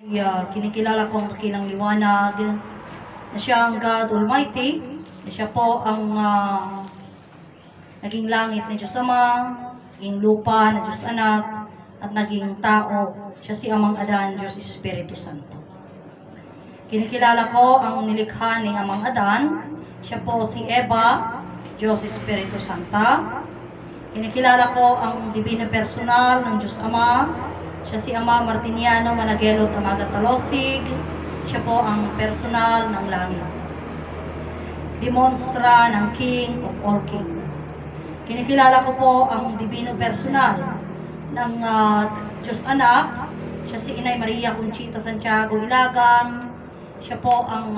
Kinikilala ko ang dakilang liwanag na siya ang God Almighty, na siya po ang naging langit na Diyos Ama, naging lupa na Diyos Anak, at naging tao. Siya si Amang Adan, Diyos Espiritu Santo. Kinikilala ko ang nilikha ni Amang Adan, siya po si Eva, Diyos Espiritu Santa. Kinikilala ko ang divino personal ng Diyos Ama, siya si Ama Martiniano Managelot Amagat Talosig, siya po ang personal ng langit. Demonstra ng King of all King. Kinikilala ko po ang divino personal ng Diyos Anak, siya si Inay Maria Conchita Santiago Ilagan, siya po ang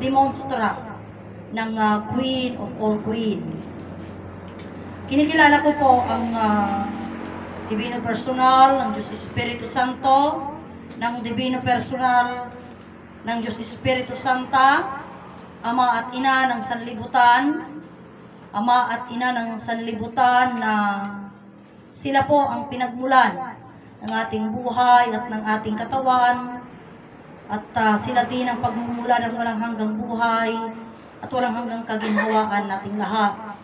demonstra ng Queen of all Queen. Kinikilala ko po ang divino personal ng Diyos Espiritu Santo, ng divino personal ng Diyos Espiritu Santa, Ama at Ina ng sanlibutan, Ama at Ina ng sanlibutan na sila po ang pinagmulan ng ating buhay at ng ating katawan, at sila din ang pagmumula ng walang hanggang buhay at walang hanggang kaginhawaan nating lahat.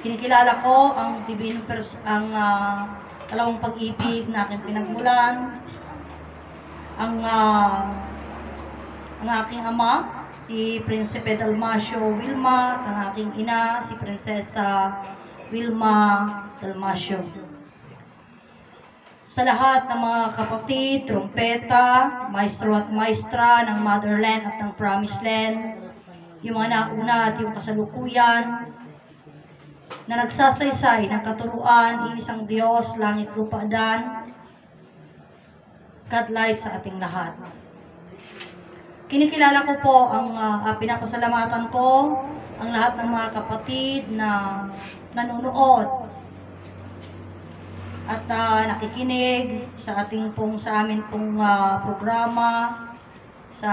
Kinikilala ko ang divino ang dalawang pag-ibig na aking pinagmulan, ang aking ama, si Prinsipe Dalmasio Wilma, at ang aking ina, si Prinsesa Wilma Dalmasio. Sa lahat ng mga kapatid, trompeta, maestro at maestra ng Motherland at ng Promised Land, yung mga nauna at yung kasalukuyan, na nagsasaysay ng katuruan, iisang Diyos, langit, lupa, adan, God-light sa ating lahat. Kinikilala ko po ang pinapasalamatan ko ang lahat ng mga kapatid na nanonood at nakikinig sa amin pong programa sa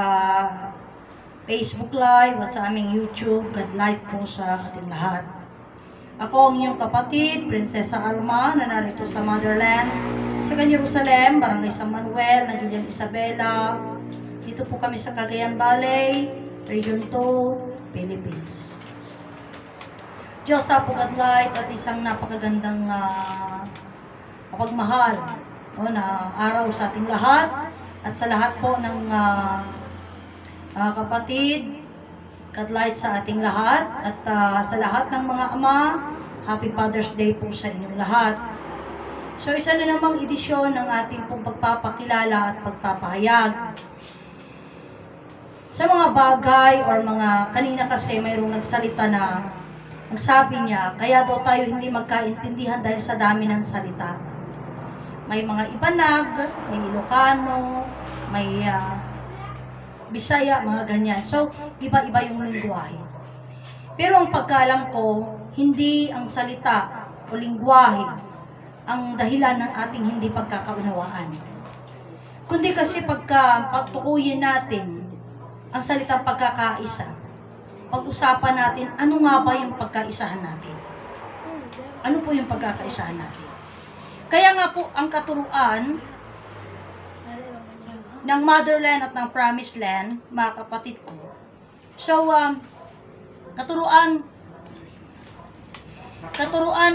Facebook Live at sa aming YouTube. God-light po sa ating lahat. Ako ang inyong kapatid, Prinsesa Alma, na narito sa Motherland, sa Jerusalem, Barangay San Manuel, Nagilian Isabela. Dito po kami sa Cagayan Valley, Region 2, Philippines. Diyos sa God-light at isang napakagandang kapagmahal na araw sa ating lahat at sa lahat po ng kapatid. God-light sa ating lahat at sa lahat ng mga ama, Happy Father's Day po sa inyong lahat. So isa na namang edisyon ng ating pong pagpapakilala at pagpapahayag sa mga bagay or mga, kanina kasi mayroong nagsalita na nagsabi niya, kaya daw tayo hindi magkaintindihan dahil sa dami ng salita. May mga Ibanag, may Ilocano, may Bisaya, mga ganyan. So, iba-iba yung lingwahe. Pero ang pagkaalam ko, hindi ang salita o lingwahe ang dahilan ng ating hindi pagkakaunawaan. Kundi kasi pagtukuyin natin ang salitang pagkakaisa, pag-usapan natin, ano nga ba yung pagkaisahan natin? Ano po yung pagkakaisahan natin? Kaya nga po, ang katuruan ng Motherland at ng Promised Land, mga kapatid ko. So, katuruan,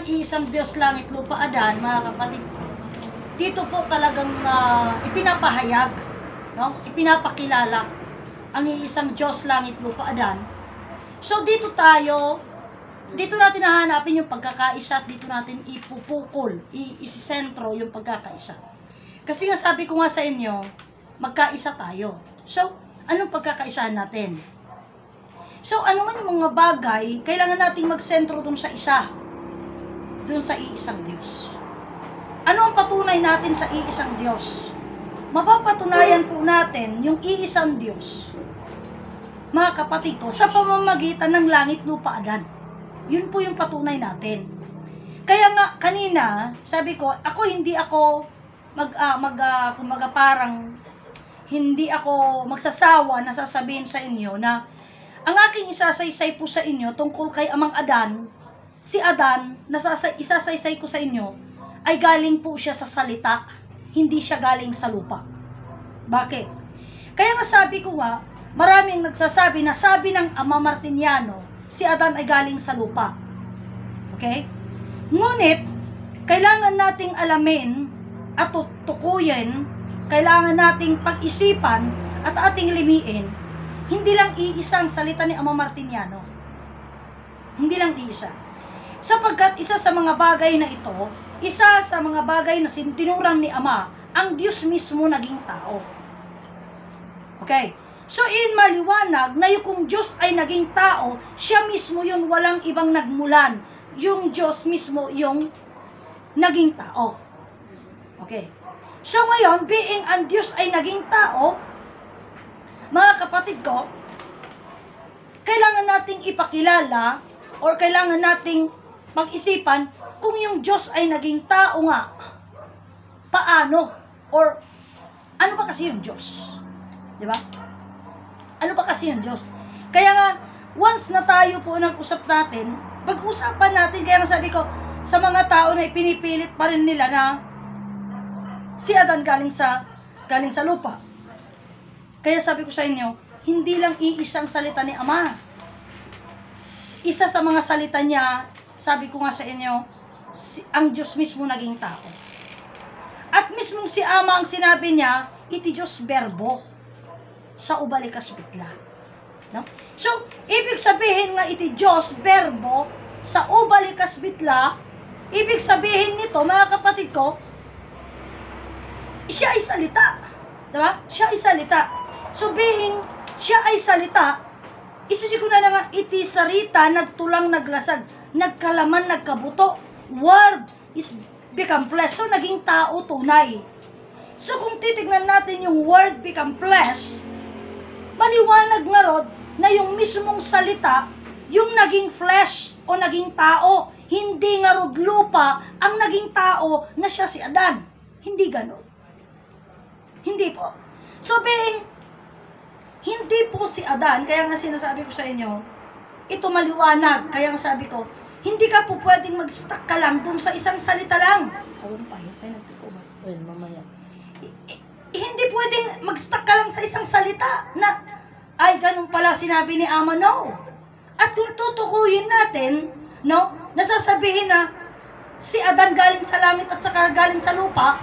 isang Diyos, langit, lupa, adan, mga kapatid ko. Dito po talagang ipinapahayag, no? Ipinapakilala ang iisang Diyos, langit, lupa, adan. So, dito natin hahanapin yung pagkakaisa at dito natin ipupukol, isisentro yung pagkakaisa. Kasi nga sabi ko nga sa inyo, magkaisa tayo. So, anong pagkakaisahan natin? So, ano man yung mga bagay, kailangan nating magsentro dun sa isa. Dun sa iisang Diyos. Ano ang patunay natin sa iisang Diyos? Mapapatunayan po natin yung iisang Diyos, mga kapatid ko, sa pamamagitan ng langit, lupa, adan. Yun po yung patunay natin. Kaya nga, kanina, sabi ko, hindi ako hindi ako magsasawa na sasabihin sa inyo na ang aking isasaysay po sa inyo tungkol kay Amang Adan, si Adan, isasaysay ko sa inyo, ay galing po siya sa salita. hindi siya galing sa lupa. Bakit? Kaya nga sabi ko nga, maraming nagsasabi na sabi ng Ama Martiniano, si Adan ay galing sa lupa. Okay? Ngunit, kailangan nating alamin at tukuyin, kailangan nating pag-isipan at ating limiin, hindi lang iisang salita ni Ama Martiniano. Hindi lang iisa. Sapagkat isa sa mga bagay na ito, isa sa mga bagay na tinurang ni Ama, ang Diyos mismo naging tao. Okay? So, in maliwanag na yung kung Diyos ay naging tao, siya mismo yun, walang ibang nagmulan. Yung Diyos mismo yung naging tao. Okay? So, ngayon, being ang Diyos ay naging tao, mga kapatid ko, kailangan nating ipakilala or kailangan nating mag-isipan kung yung Diyos ay naging tao nga, paano? Or, ano ba kasi yung Diyos? Diba? Ano ba kasi yung Diyos? Kaya nga, once na tayo po nag-usap natin, pag-usapan natin, kaya nga sabi ko, sa mga tao na ipinipilit pa rin nila na si Adan galing sa lupa. Kaya sabi ko sa inyo, hindi lang iisang salita ni Ama. Isa sa mga salita niya, sabi ko nga sa inyo, ang Diyos mismo naging tao. At mismo si Ama ang sinabi niya, iti Diyos Berbo sa ubalikas bitla. No? So, ibig sabihin nga iti Diyos Berbo sa ubalikas bitla, ibig sabihin nito, mga kapatid ko, siya ay salita. Diba? Siya ay salita. So, being siya ay salita, isusi ko na nga, iti sarita, nagtulang, naglasag, nagkalaman, nagkabuto. Word is become flesh. So, naging tao tunay. So, kung titignan natin yung word become flesh, maliwanag nga rod na yung mismong salita, yung naging flesh o naging tao, hindi nga rod lupa ang naging tao na siya si Adan. Hindi ganon. Hindi po. So, being hindi po si Adan, kaya nga sinasabi ko sa inyo, ito maliwanag, kaya nga sabi ko, hindi ka po pwedeng mag-stuck ka lang dun sa isang salita lang. Awang pa, yun tayo nagtiko ba? Well, mamaya. Hindi pwedeng mag-stuck ka lang sa isang salita na, ay, ganun pala sinabi ni Ama, no. At kung tutukuyin natin, no, nasasabihin na, si Adan galing sa langit at saka galing sa lupa,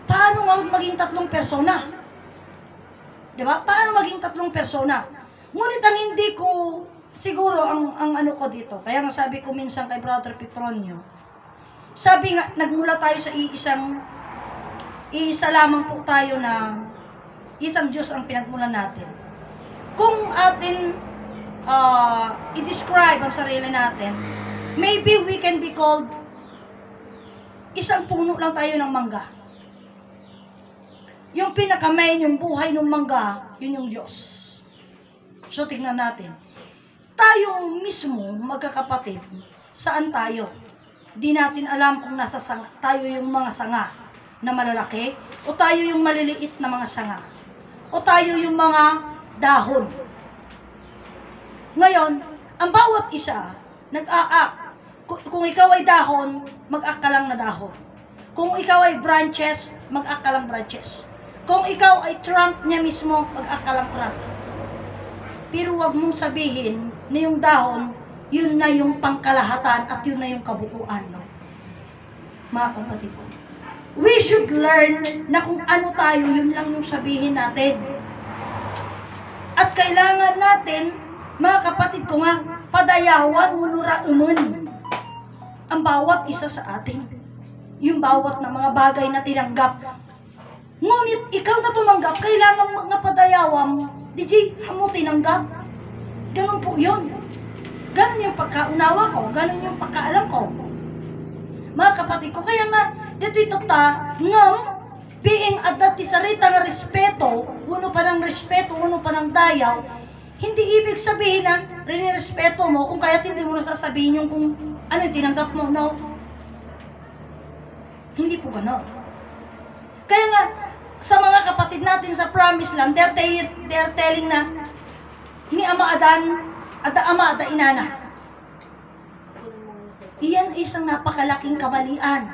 paano nga maging tatlong persona? Diba? Paano maging tatlong persona? Ngunit ang hindi ko, siguro, ang ano ko dito, kaya nga sabi ko minsan kay Brother Petronio, sabi nga, nagmula tayo sa isa lamang po tayo na isang Diyos ang pinagmulan natin. Kung atin i-describe ang sarili natin, maybe we can be called isang puno lang tayo ng mangga. Yung pinaka-main, yung buhay ng mangga, yun yung Diyos. So, tingnan natin. Tayo mismo, magkakapatid, saan tayo? Di natin alam kung nasa sanga, tayo yung mga sanga na malalaki, o tayo yung maliliit na mga sanga, o tayo yung mga dahon. Ngayon, ang bawat isa, nag-a-act. Kung ikaw ay dahon, mag-act ka lang na dahon. Kung ikaw ay branches, mag-act ka lang branches. Kung ikaw ay trunk niya mismo, mag-act ka lang trunk. Pero wag mong sabihin na yung dahon, yun na yung pangkalahatan at yun na yung kabuuan. No? Mga kapatid ko. We should learn na kung ano tayo, yun lang yung sabihin natin. At kailangan natin, mga kapatid ko nga, padayawan, munuraumun ang bawat isa sa atin. Yung bawat na mga bagay na tinanggap. Ngunit ikaw na tumanggap, kailangan nga padayawan, DJ, mo tinanggap. Ganun po yun. Ganun yung pagkaunawa ko, ganun yung pagkaalam ko. Mga kapatid ko, kaya nga, dito ta, ngam, being adat isarita nga respeto, uno pa ng respeto, uno pa ng dayaw, hindi ibig sabihin na rin-respeto mo kung kaya't hindi mo nasasabihin yung kung ano yung tinanggap mo, no? Hindi po gano'n. Kaya nga, sa mga kapatid natin sa Promised Land, they're telling na ni Ama Adan, Ama Ada Inana. Iyan isang napakalaking kamalian.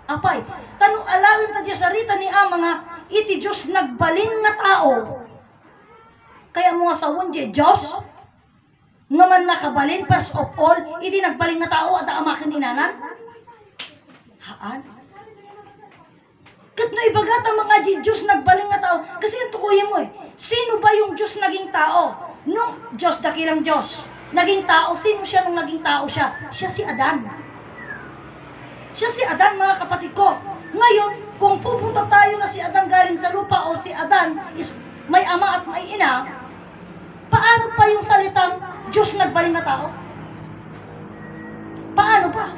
Apay, Tano alawin ta di sarita ni ama nga iti Diyos nagbalin nga tao. Kaya mga sawon di Diyos nga man nakabalin first of all, iti nagbalin nga tao at amakin inanan. Haan? Kat na ibagata mga di Diyos nagbalin nga tao. Kasi yung tukuyin mo sino ba yung Diyos naging tao? Nung Diyos dakilang Diyos, naging tao, sino siya nung naging tao siya? Siya si Adan. Siya si Adan, mga kapatid ko. Ngayon, kung pupunta tayo na si Adan galing sa lupa o si Adan is may ama at may ina, paano pa yung salitang Diyos nagbaling na tao? Paano pa?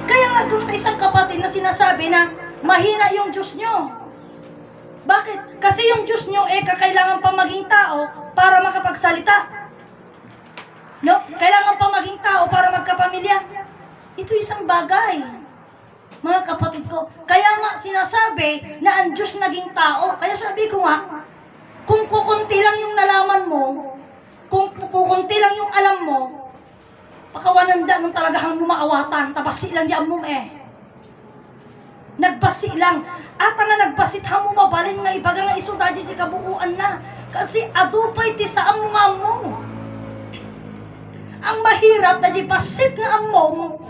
Kaya nga doon sa isang kapatid na sinasabi na mahina yung Diyos nyo. Bakit? Kasi yung Diyos nyo kakailangan pa maging tao para makapagsalita. No? Kailangan pa maging tao para magkapamilya. Ito isang bagay. Mga kapatid ko, kaya nga sinasabi na ang Diyos naging tao. Kaya sabi ko nga, kung kukunti lang yung nalaman mo, kung kukunti lang yung alam mo, pakawananda nung talaga hang mumaawatan, tabasi lang diyan mo Nagbasi lang. At nga nagbasit ha mo mabalin nga ibaga nga isudadyo si kabuuan na. Kasi adupay ti sa amo nga mo. Ang mahirap na di basit nga among,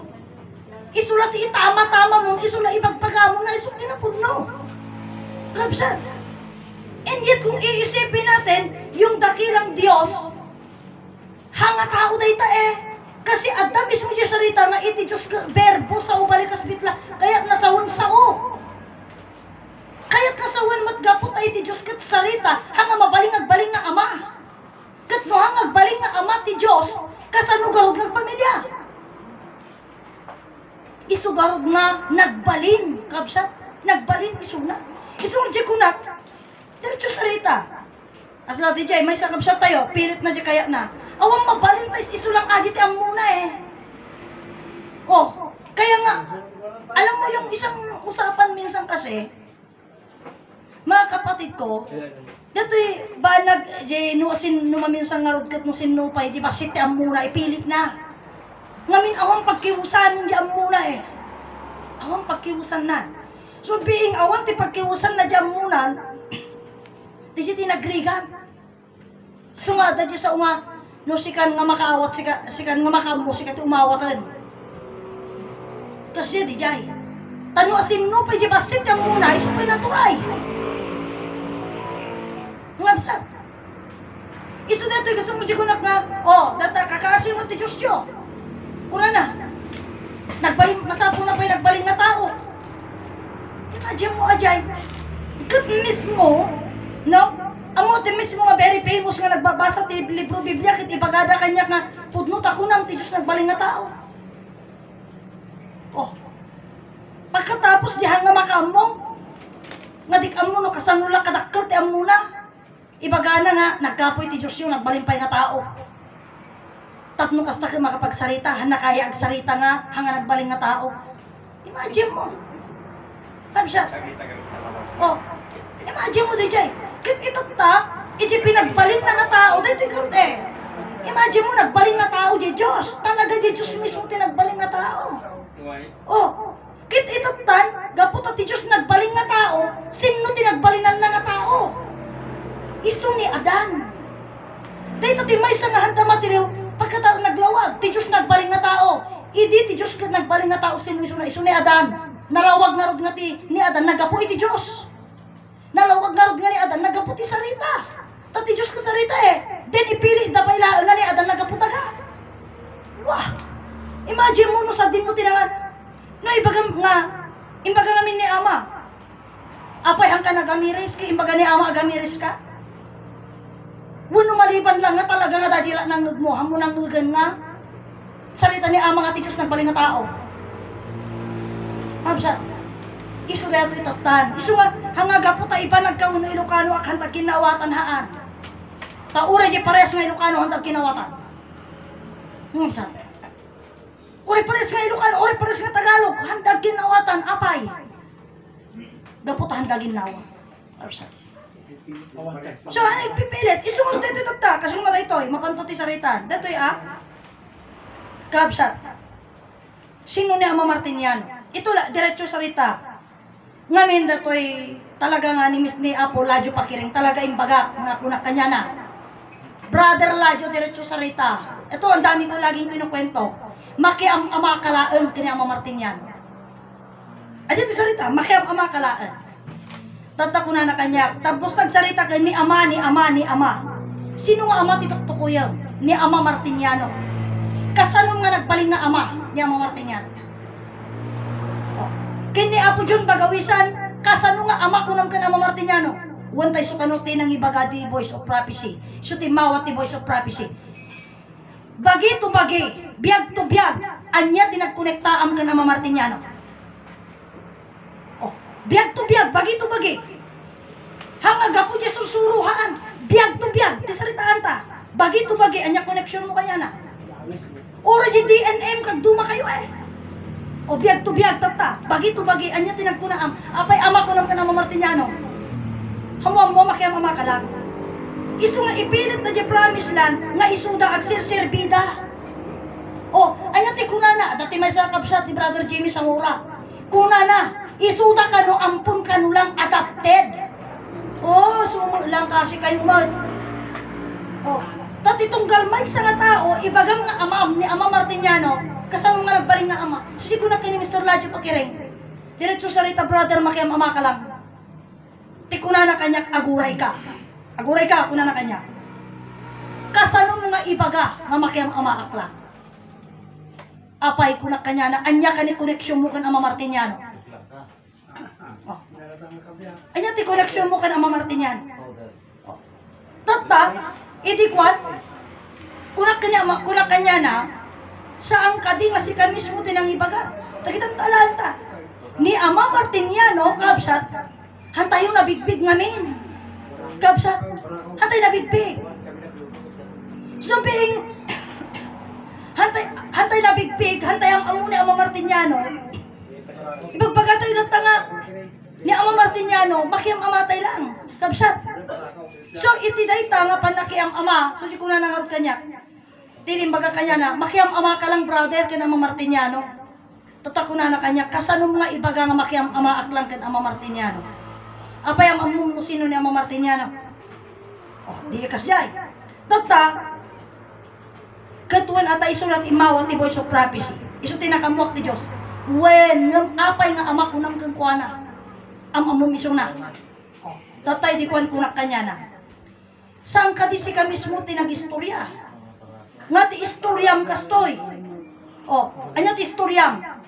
isulat itama-tama mo, isulat ibagpagamo na isulat tinapudno. Kapsat. And yet kung iisipin natin, yung dakilang Diyos, hanga tao dayta kasi Adam mismo diya sarita nga iti Diyos verbo sa ubalikas bitla, kaya't nasawon sao. Kaya't nasawon matgapot ay iti Diyos kat sarita, hanga mabaling agbaling nga ama. Kat no hanga agbaling nga ama ti Diyos, kasanugarod ng pamilya. Isugarod nga nagbalin, kapsat, nagbalin isuna. Isuna di kunat, diretso sarita. Asla di jay, may sakapsat tayo, pilit na di kaya na. Awang mabalin tayo isulang adit ang muna kaya nga, alam mo yung isang usapan minsan kasi, mga kapatid ko, dato'y banag, numaminsan nga rodkat no sinupay, di ba siti ang muna, ipili na. Ngamin awang pagkiusanin di ang muna Awang pagkiusan na. So being awan ti pagkiusan na di ang muna, di siya tinagrigan. Sungada di sa no sikan nga makaawat, sikan nga makamo, sikat umawatan. Kasi di jay. Tano asin no, pa di basit ang muna, isupay na turay. Ngabsat. Iso na ito'y gusto mo di kunak nga, data kakaasin mo ti Diyos Diyo. Kuna na. Nagbaling, masapong na pa yung nagbaling na tao. Imagine mo ajay. Kat mismo, no? Amo ti mismo nga very famous nga nagbabasa ti libro Biblia kit ibagada kanya nga pudno ta kunam ti Diyos nagbaling na tao. Pagkatapos dihan nga makamong nga dik amo no kasanula kadakkel ti amo na. Ibagana nga nagkapoy ti Diyos yung nagbaling pay nga tao. Tapno kasta ka makapagsarita, hanakaya agsarita nga hanga nagbaling nga tao. Imagine mo. Habsya. Imagine mo DJ. Kit itot ta, iti pinagbalin na nga tao, dahil tigat Imagine mo, nagbaling nga tao di Diyos. Talaga di Diyos mismo tinagbaling nga tao. Kit itot ta, gapot at di Diyos nagbaling nga tao, sino tinagbalinan na nga tao? Iso ni Adan. Dahil ito may sa nga handa matiriw, pagkatao naglawag, di Diyos nagbaling nga tao. Idi ti Diyos nagbaling nga tao, sino iso ni Adan. Nalawag na rod nga ni Adan, nagapo iti Diyos. Nalawag na rod nga ni Adan, nagaputi sarita. Tati Diyos ko sarita Then ipili, dapay laan na ni Adan, nagaputaga. Wah! Imagine mo no sa din mo tinangan. Na imbaga ngamin ni Ama. Apay hang ka nagamiris ka, imbaga ni Ama agamiris ka. Wano maliban lang nga talaga nga dajila nang nugmo, hamo nang nugan nga. Sarita ni Ama nga ti Diyos nagbaling nga tao. Absa. Isu dato itatan. Isu nga hangaga po ta iba nagkauno Ilocano ak hantag kinawatan haan. Ta ura di pares nga Ilocano hantag kinawatan. Ngumsan. Uri pares nga Ilocano, uri pares nga Tagalog hantag kinawatan apay. Gapot hantag ginawa. Arsa. So ay pipilit isu mo dito ta kasi nga daytoy mapantuti saritan. Daytoy Kabsat. Sino ni Ama Martiniano? ito la, diretso sarita. Ngamin datoy talaga nga ni Apo Ladyo Pakiring, talaga imbaga nga kunak kanya na. Brother Ladyo, diretso sarita. Ito, ang dami ko laging kinukwento. Makiam amakalaan kanya Ama Martiniano. Adyan di sarita, makiam amakalaan. Tatakuna na kanya, tapos nagsarita ka ni Ama, ni Ama, ni Ama. Sino nga Ama titok ko yan? Ni Ama Martiniano. Kasanong nga nagbaling na Ama ni Ama Martiniano. Kini Apo John Bagawisan, kasano nga Ama kunam ka na Ama Martiniano. Wantay so kanuti ng ibaga di Voice of Prophecy. So timawat di Voice of Prophecy. Bagi to bagi, biag to biag, anya tinagkonektaam ka na Ama Martiniano. Oh, biag to biag, bagi to bagi. Hanga gapo di susuruhaan, biag to biag, tisaritaan ta. Bagi to bagi, anya koneksyon mo kaya na. Ora di DNM kag duma kayo eh. O biag to biag tata, bagi to bagi, anya tinagkunaam, apay Ama ko nam ka na Ama Martiniano. Hamuam mo makiam Ama ka lang. Isu nga ipilit na di promise land, nga isuda at sirserbida. O, anya ti kunana, dati may sa kabsat ni Brother Jimmy Samura. Kunana, isuda ka no, ampun ka no lang adapted. O, sumo lang kasi kayo mo. O, dati tunggal may sa nga tao, ibagam nga ni Ama Martiniano, kasama nga nagbaling na Ama. So, di ko na kini Mr. Ladyo Pakiring. Diretso sarita, brother, makiam Ama ka lang. Ti kunana kanyak, aguray ka. Aguray ka, kuna na kanya. Kasano mo nga ibaga nga makiam Ama akla. Apay kuna kanya na anya ka ni koneksyon mo kan Ama Martiniano. Oh. Anya ti koneksyon mo kan Ama Martiniano. Oh. Tata, idikwan, kuna kanya na, saan ka di nga si kami mismo tinang ibaga. Tagitam talaan ta. Ni Ama Martiniano, kapsat, hantayo na bigbig ngamin. Kapsat, hantay na bigbig. So being hantay na bigbig, hantay ang amuni Ama Martiniano. Ibagbaga tayo ng tanga ni Ama Martiniano, makiam amatay lang. Kapsat. So itiday tanga panakiam Ama, so si kuna nangarot kanya. Tilimbaga kanya na, makiam Ama ka lang brother ken Ama Martiniano. Tatakuna na kanya, kasanong nga ibaga nga makiam Ama aklang ken Ama Martiniano. Apay ang among no sino ni Ama Martiniano. Oh, di ikas jay. Tata, katuan ata isulat imawat ni Voice of Prophecy. Isu tinakamuak ni Diyos. When ngam apay nga Ama kunam kang kuana. Among isong na. Oh, tatay di kuan kunak kanya na. Saan ka di si ka mismo tinagistorya? Nga ti istoryam kastoy. Oh, anya ti istoryam.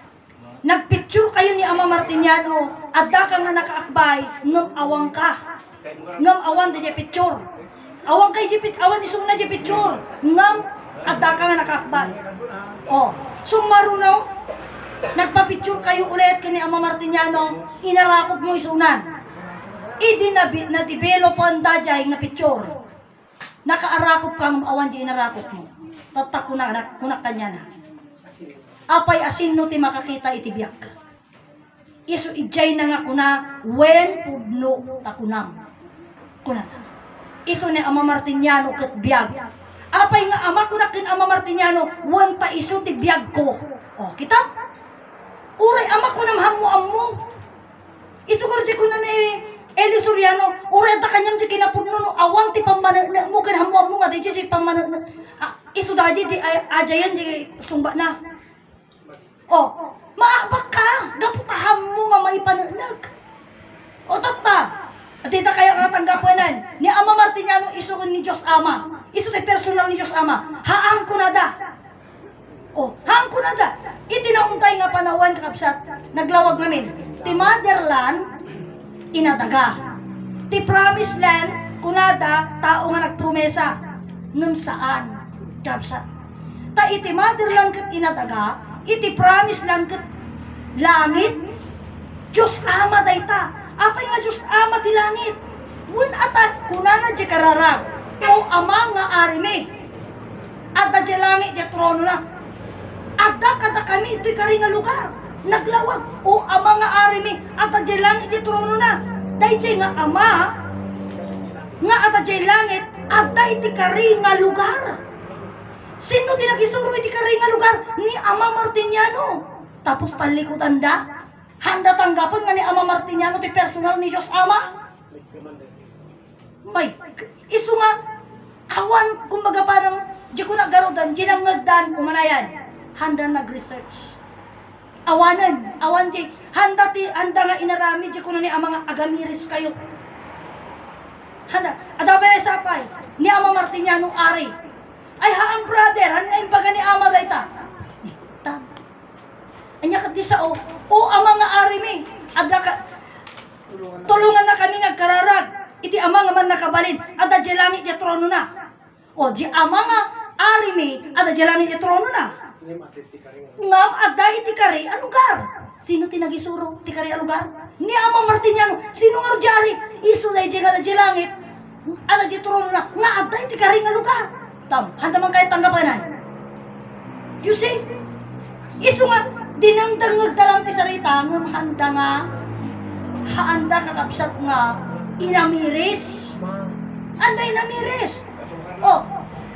Nagpicture kayo ni Ama Martiniano, adda ka nga nakaakbay, ngam awang ka. Ngam awan di picture. Awang kay jipit, awan isong na picture. Ngam adda ka nga nakaakbay. Oh, sumarunaw, nagpa-picture kayo ulit kani Ama Martiniano, inarakop mo isunan. Idi na develop ang dajay nga picture. Nakaarakop kang awan di inarakop mo. Tatak kunak kanya na. Apay asin no ti makakita iti biyak. Isu ijay na nga kuna when pudno takunam. Kuna. Isu ni Ama Martiniano ket biag. Apay nga Ama kuna ken Ama Martiniano wan ta isu ti biag ko. Oh, kita? Uray Ama kunam hammo ammo. Isu ko di kuna ni Eli Soriano, uray ta kanyam di kinapudno no awan ti pamana mo ken hammo ammo nga di pamana. Isu daji di ajayan di sumba na. Oh, maabak ka, gaputaham mo nga maipanunag. O tata, at ita kaya katanggapuanan, ni Ama Martiniano iso ni Diyos Ama. Iso ni personal ni Diyos Ama. Haang ko nada. Oh, haang ko nada. Itinauntay nga panawan kapsat, naglawag namin. Ti motherland, inadaga. Ti promised land, kunada, tao nga nagpromesa. Nung saan, kapsat. Ta iti motherland kat inadaga, iti promise lang ket langit Diyos Ama dayta. Apay nga Diyos Ama ti langit. Wen ata kunana di kararag o Ama nga arime. Adda di langit di trono na. Adda kada kami ito'y kari nga lugar. Naglawag o Ama nga arime. Adda di langit di trono na. Dayjay nga Ama nga adda di langit. Adda iti kari nga lugar. Sino ti nagisuro iti kari nga lugar? Ni Ama Martiniano. Tapos talikutan da. Handa tanggapan nga ni Ama Martiniano ti personal ni Diyos Ama. May iso nga awan kumbaga parang di ko nagarodan, di nangagdan kumanayan. Handa nag-research. Awan di handa nga inarami di ko na ni Ama nga agamiris kayo. Handa adabay sapay ni Ama Martiniano ari. Ay haang brother, handa imbaga ni Ama dayta. Anya kat di sa o Ama nga ari mi adda ka tulungan na kami nga kararag iti Ama nga man nakabalin adda di langit di trono na o di Ama nga ari mi adda di langit di trono na ngam adda iti kari a lugar. Sino ti nagisuro ti kari a lugar? Ni Ama Martiniano. Sino nga di ari isulay di nga di langit adda di trono na nga adda iti kari nga lugar. Handa man kayo tanggapanan. You see? Isu nga dinangdangag dalang ti sarita ngam handa nga haanda kakabsat nga inamiris. Anda inamiris. Oh,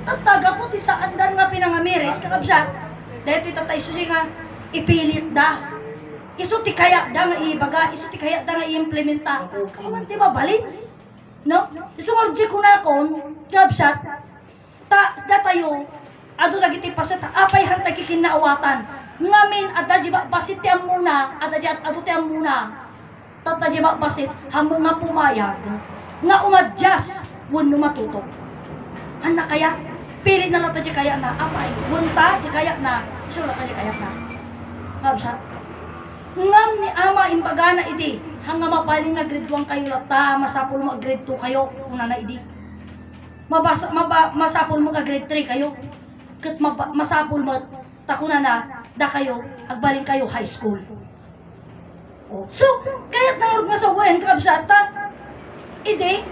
tataga po ti sa andan nga pinangamiris kakabsat. Dahil ti tatay susi nga ipilit da. Isu ti kaya da nga ibaga, isu ti kaya da nga i-implementa. Kaman ti mabalin. No? Isu nga di kunakon kakabsat da tayo ado dagiti paset apay hantay kikinaawatan. Ngamin adda di ba basit ti amuna, adda di ado ti amuna. Tata di ba basit hamo nga pumayag nga umadjas wenno matutok. Hanna kaya pili na lata di kaya na apay wunta di kaya na sula ka di kaya na. Ngabsa. Ngam ni Ama imbaga na idi hanga mabaling nga grade 1 kayo lata, masapul mo grade 2 kayo una na idi. Masapul mo ka grade 3 kayo. Ket masapul mo takuna na da kayo agbaling kayo high school. Oh. So kayat nangod nga sa wen kabsat ta ide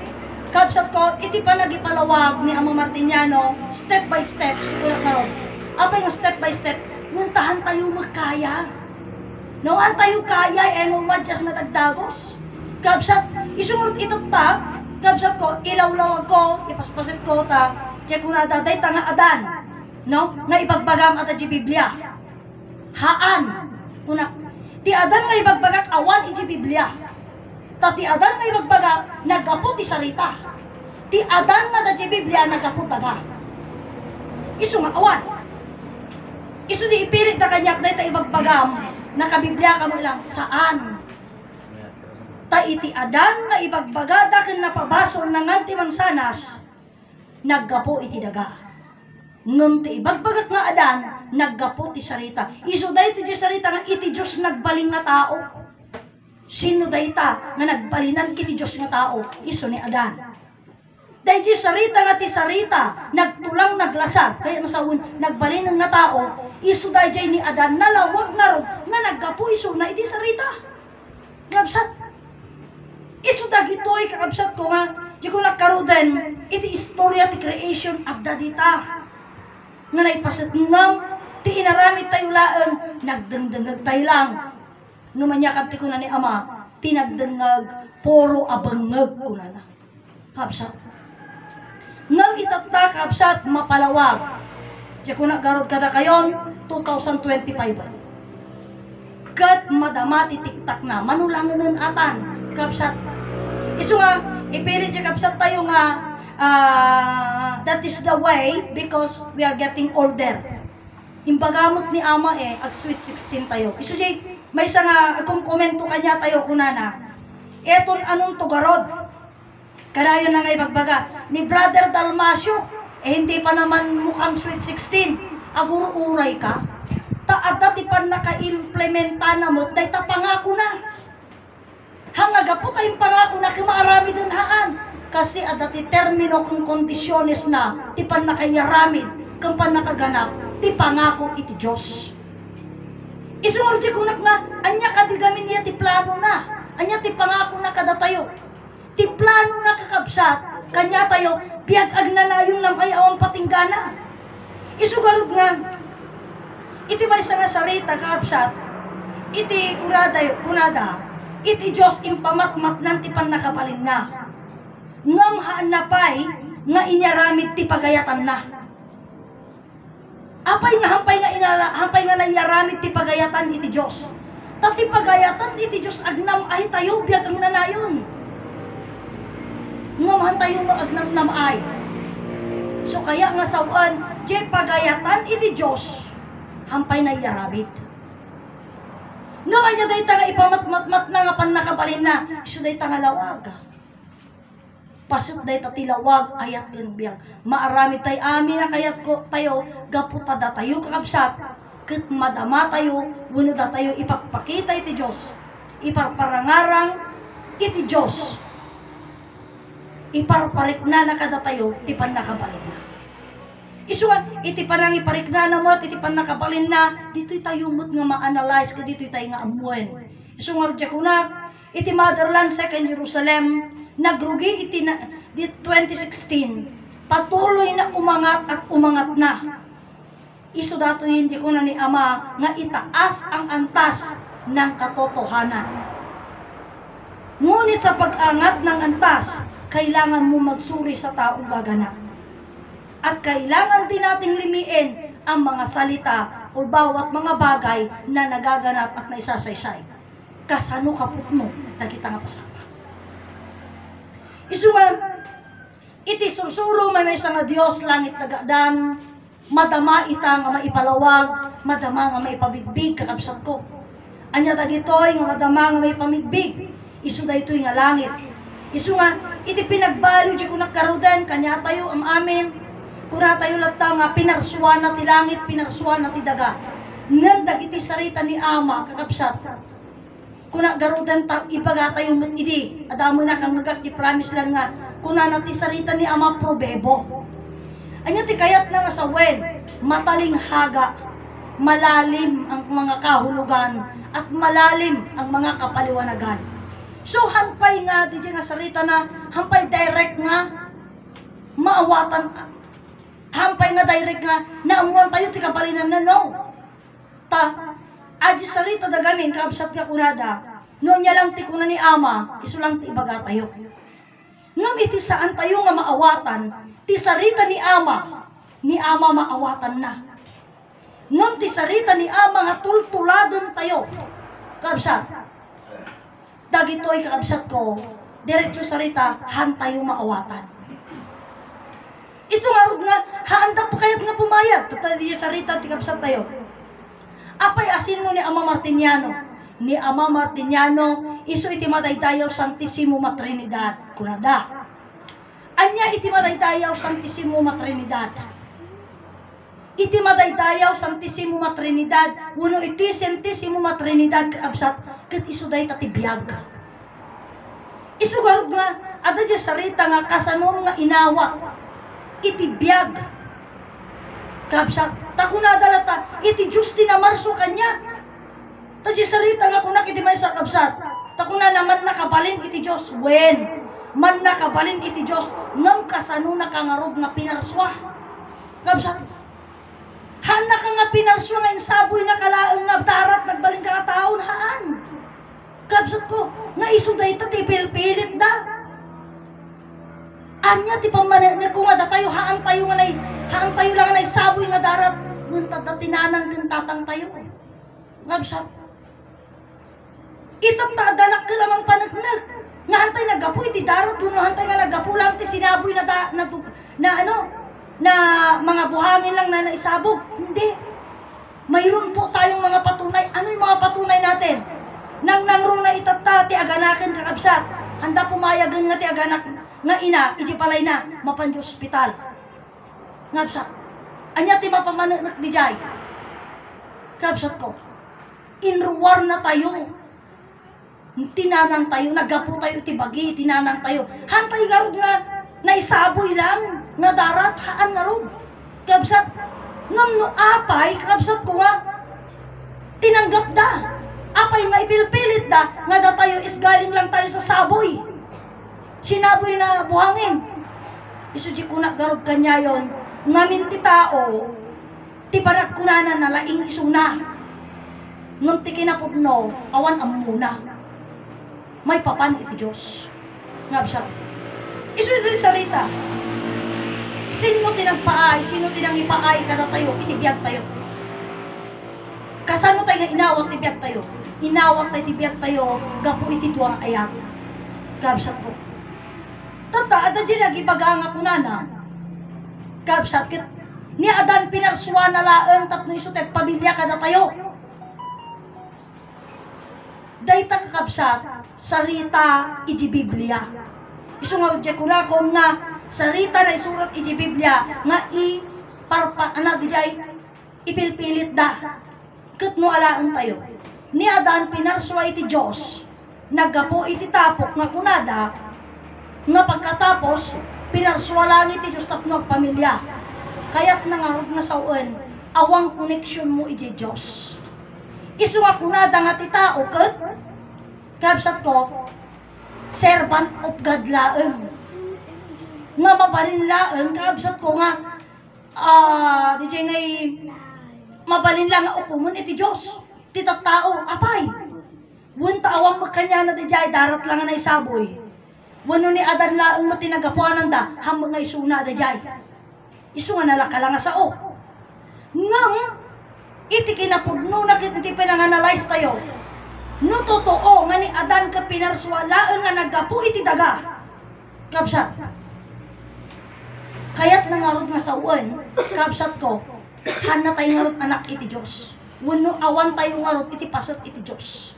kabsat ko iti pa nagipalawag ni Ama Martiniano step by step siguro karon. Apay nga step by step nguntahan tayo magkaya. No an tayo kaya eno madjas nga dagdagos. Kabsat isunod ito ta kabsat ko ilawlaw ko ipaspasit ko ta check ko na daday tanga adan. No? Nga ibagbagam ata di Biblia. Haan. Una, ti adan nga ibagbagak awan iti Biblia. Ta ti adan nga ibagbagak nagapot ti sarita. Ti adan nga di Biblia nagapot daga. Isu nga awan. Isu di ipilit na kanyak dahi ta ibagbagam nakabiblia ka mo lang saan. Ta iti adan nga ibagbaga daken napabasol na nganti mansanas naggapo iti daga. Ngem ti ibagbagak nga adan naggapo ti sarita. Isu dayto ti sarita nga iti Dios nagbaling nga tao. Sino dayta nga nagbalinan kiti Dios nga tao? Isu ni Adan. Dahil ti sarita nga ti sarita nagtulang naglasag kaya nasawon nagbalinan nga tao. Isu dayjay ni Adan nalawag nga ro nga naggapo isu na iti sarita. Kabsat. Isu dagitoy kakabsat ko nga di ko nakaroden iti istorya ti creation abda dita. Nga naipasit ngam ti inaramit tayo laeng nagdengdengag tayo lang nga manyakad ti kuna ni Ama tinagdengag puro abengeg kuna na kabsat ngam itatta kabsat mapalawag di kuna garod kada kayon 2025 kat madamati tiktak na manulanganen atan kabsat isu nga ipilit di kabsat tayo nga that is the way because we are getting older. Imbagamot ni Ama ag sweet 16 tayo. Isu jay may isa nga kung komento kanya tayo kunana. Eton anong tugarod. Kanayon na nga ibagbaga ni Brother Dalmasio hindi pa naman mukhang sweet 16. Aguro-uray ka. Taada ti pan naka-implementa na mo day ta pangako na. Hangaga po tayong pangako na kumaarami dun haan. Kasi ada ti termino kung kondisyones na ti pan nakayaramid kung pan nakaganap ti pangako iti Diyos. Isunod di kunak nga anya kadigamin niya ti plano na anya ti pangako na kada tayo ti plano na kakabsat kanya tayo piag agnanayon nam ay awang patinggana. Isugarod nga iti may nga sarita kakabsat iti kunada iti Diyos impamatmat nan ti pan nakabalin na ngam haan na pay nga inyaramid ti pagayatan na. Hampay nga nanyaramit ti pagayatan iti Diyos. Tati pagayatan iti Diyos agnam ay tayo biag ang nanayon. Ngamahan tayo maagnam namay. So kaya nga sawan, di pagayatan iti Diyos, hampay na iyaramit. Nga kanya day tanga ipamatmatmat na nga pan nakabalin na, so day tanga lawag. Pasot day tatilawag, ayat yun biyag. Maaramit tayo amin na kayat ko tayo, gaputada tayo kakabsat. Kit madama tayo, wunuda tayo ipagpakita iti Diyos. Iparparangarang iti Diyos. Iparparik na nakada tayo, tipan nakabalin na. Isu nga, iti parang iparik na mo, iti pan nakabalin na, dito'y tayo mo't nga ma-analyze, ka dito'y tayo nga amuin. Isu nga, rudya kunak, iti Motherland, Second Jerusalem, nagrugi iti 2016, patuloy na umangat at umangat na. Isu dato hindi ko na ni Ama, nga itaas ang antas ng katotohanan. Ngunit sa pag-angat ng antas, kailangan mo magsuri sa taong gaganap. At kailangan din nating limiin ang mga salita o bawat mga bagay na nagaganap at naisasaysay. Kasano kaput mo na kita nga pasama. Isu nga, iti sursuro may sa nga Diyos langit nagadan, madama ita nga maipalawag, madama nga maipabigbig kakabsat ko. Anya dagitoy nga madama nga maipabigbig, isu daytoy nga langit. Isu nga, iti pinagbaliw di ko nagkarudan, kanya tayo am amin, kuna tayo lagta nga pinarsuan na ti langit, pinarsuan na ti daga. Ngam dagiti sarita ni Ama kakabsat. Kuna garudan ta ibaga tayo mut idi, adamo na kang nagak ti promise lang nga, kuna na ti sarita ni Ama probebo. Anya ti kayat na nga sa wen, mataling haga, malalim ang mga kahulugan, at malalim ang mga kapaliwanagan. So, hampay nga, di nga salita na, hampay direct nga, maawatan, hampay nga direct nga, naamuan tayo, ti kapalinan na, no. Aji salita da gamin, kaabsat nga kunada, no niya lang ti kuna ni Ama, iso lang ti ibaga tayo. Ngam iti saan tayo nga maawatan, ti sarita ni Ama maawatan na. Ngam ti sarita ni Ama nga tultuladon tayo, kaabsat. Dagitoy kakabsat ko, diretso sarita, han tayo maawatan. Isu nga rod nga, haanda po kaya't nga pumayag, tatali sarita, tikabsat tayo. Apay asin mo ni Ama Martiniano. Ni Ama Martiniano, isu iti madaydayaw Santissimo Matrinidad. Kunada. Anya iti madaydayaw Santissimo Matrinidad. Iti madaydayaw Santissimo Matrinidad, uno iti Santissimo Matrinidad kakabsat, ket isu day tatibiyag. Isu garod nga, ada dya sarita nga kasanom nga inawat, iti biyag. Kakabsat, takunada lata, iti Diyos dinamarso kanya. Ta dya sarita nga kunak iti may sakabsat, takuna naman nakabalin iti Diyos, wen, man nakabalin iti Diyos, ngam kasano nakangarod nga pinarswa. Kakabsat, hana ka nga pinarswa nga insaboy na kalaang nga darat, nagbaling ka taon, haan. Kabsat ko, nga isuday ito, ti pilit da. Anya, ti pamanig ko nga da tayo, haan tayo lang nga saboy nga darat, ngunta da tinanang gantatang tayo. Kabsat, itong taadalak ka lamang panagnag, nga hantay nagapu, iti darat, hantay nga nagapu lang, ti sinaboy na mga buhangin lang na naisabog. Hindi. Mayroon po tayong mga patunay. Ano yung mga patunay natin? Nang nangrong na itata, ti aganakin kakabsat. Handa pumayagan nga ti aganak nga ina, iti palay na, mapan di ospital. Ngabsat. Anya ti mapamanak di jay. Kakabsat ko. Inruwar na tayo. Tinanang tayo, nagapu tayo, ti bagi, tinanang tayo. Hantay garod nga, naisaboy lang. Nga darat, haan nga ron. Kabsat, ngam no apay, kabsat ko nga, tinanggap da. Apay nga ipilpilit da, nga da tayo is galing lang tayo sa saboy. Sinaboy na buhangin. Isuji ko na garod kanya yon, ngamin ti tao, ti parak kunanan na laing isuna. Ngam ti kinapudno, awan amuna. May papan iti Diyos. Ngabsat. Isuji din sarita. Sino tinagpaay, sino tinangipaay kada tayo, itibiyag tayo. Kasano tayo nga inawat tibiyag tayo? Inawat tayo tibiyag tayo, gapo iti duwang ayat. Kabsat ko. Tata, ada dyan nagipaganga ko na. Kabsat kit, ni Adan pinarswa na laeng tapno iso tayo pamilya kada tayo. Dayta kakabsat, sarita iti Biblia. Iso nga rudya ko na kung nga sarita na isurat iti Biblia nga ipilpilit da. Kat no alaan tayo. Ni Adan pinarswa iti Diyos, naggapo iti tapok nga kunada, nga pagkatapos, pinarswa lang iti Diyos tapno pamilya. Kaya't nangarod nga sauen, awang koneksyon mo iti Diyos. Isu nga kunada nga ti tao, kat, kabsat ko, servant of God laeng. Nga mabalin laeng, kabsat ko nga, DJ ngay, mabalin lang nga ukumun iti Diyos. Tita tao, apay. Wun taawang magkanya na dijay, darat lang na isaboy. Wano ni Adan laeng matinagapuanan da, hamang nga isuna dijay. Isu nga nalaka lang nga sao. Ngam, iti kinapudno na iti pinanganalize tayo. No totoo nga ni Adan ka pinarswa laeng nga naggapu iti daga. Kabsat. Kaya't nangarod nga sauen, kabsat ko, hana tayo ngarod anak iti Diyos. Wano awan tayo ngarod iti pasat iti Diyos.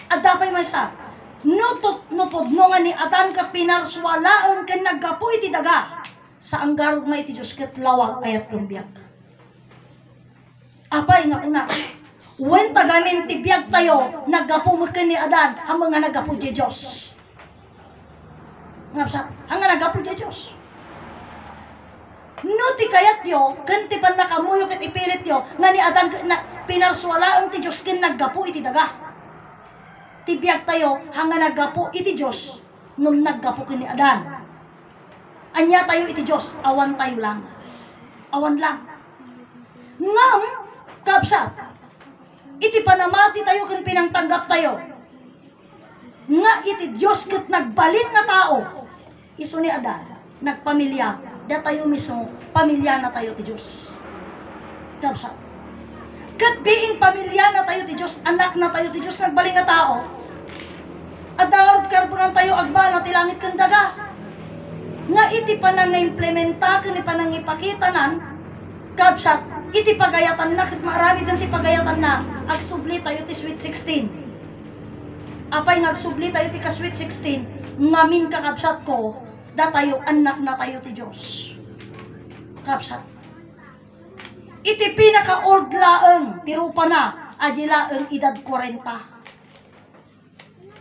At dapay may sa, no podno nga ni Adan ka pinarswa laeng ka naggapu iti daga. Sa anggarod nga iti Diyos ket lawag ayat kambiyag. Apay nga una, wen tagamin ti biyag tayo, naggapu mo ni Adan, ang mga naggapu di Diyos. Ngapsa, ang naggapu di Diyos. No ti kayat yo, kanti pan nakamuyo ket ipilit yo, nga ni Adan na pinarswalaang ti Diyos ken naggapu iti daga. Ti biyag tayo, hanga naggapu iti Diyos, nung naggapu ken ni Adan. Anya tayo iti Diyos, awan tayo lang. Awan lang. Ngam, kabsat, iti panamati tayo ken pinangtanggap tayo. Nga iti Diyos ket nagbalin nga tao. Isu ni Adan, nagpamilya, da tayo mismo, pamilya na tayo ti Diyos. Kabsat. Ket being pamilya na tayo ti Diyos, anak na tayo ti Diyos, nagbalin nga tao. At daot karbunan tayo agba na ti langit ken daga. Nga iti panang-implementa ken panang-ipakita nan, kabsat, iti pagayatan na, ket marami din ti pagayatan na, agsubli tayo ti sweet 16. Apay nagsubli tayo ti ka sweet 16, ngamin kakabsat ko, da tayo anak na tayo ti Diyos. Kabsat. Iti pinaka-old laeng, tirupa na, aji laeng edad 40.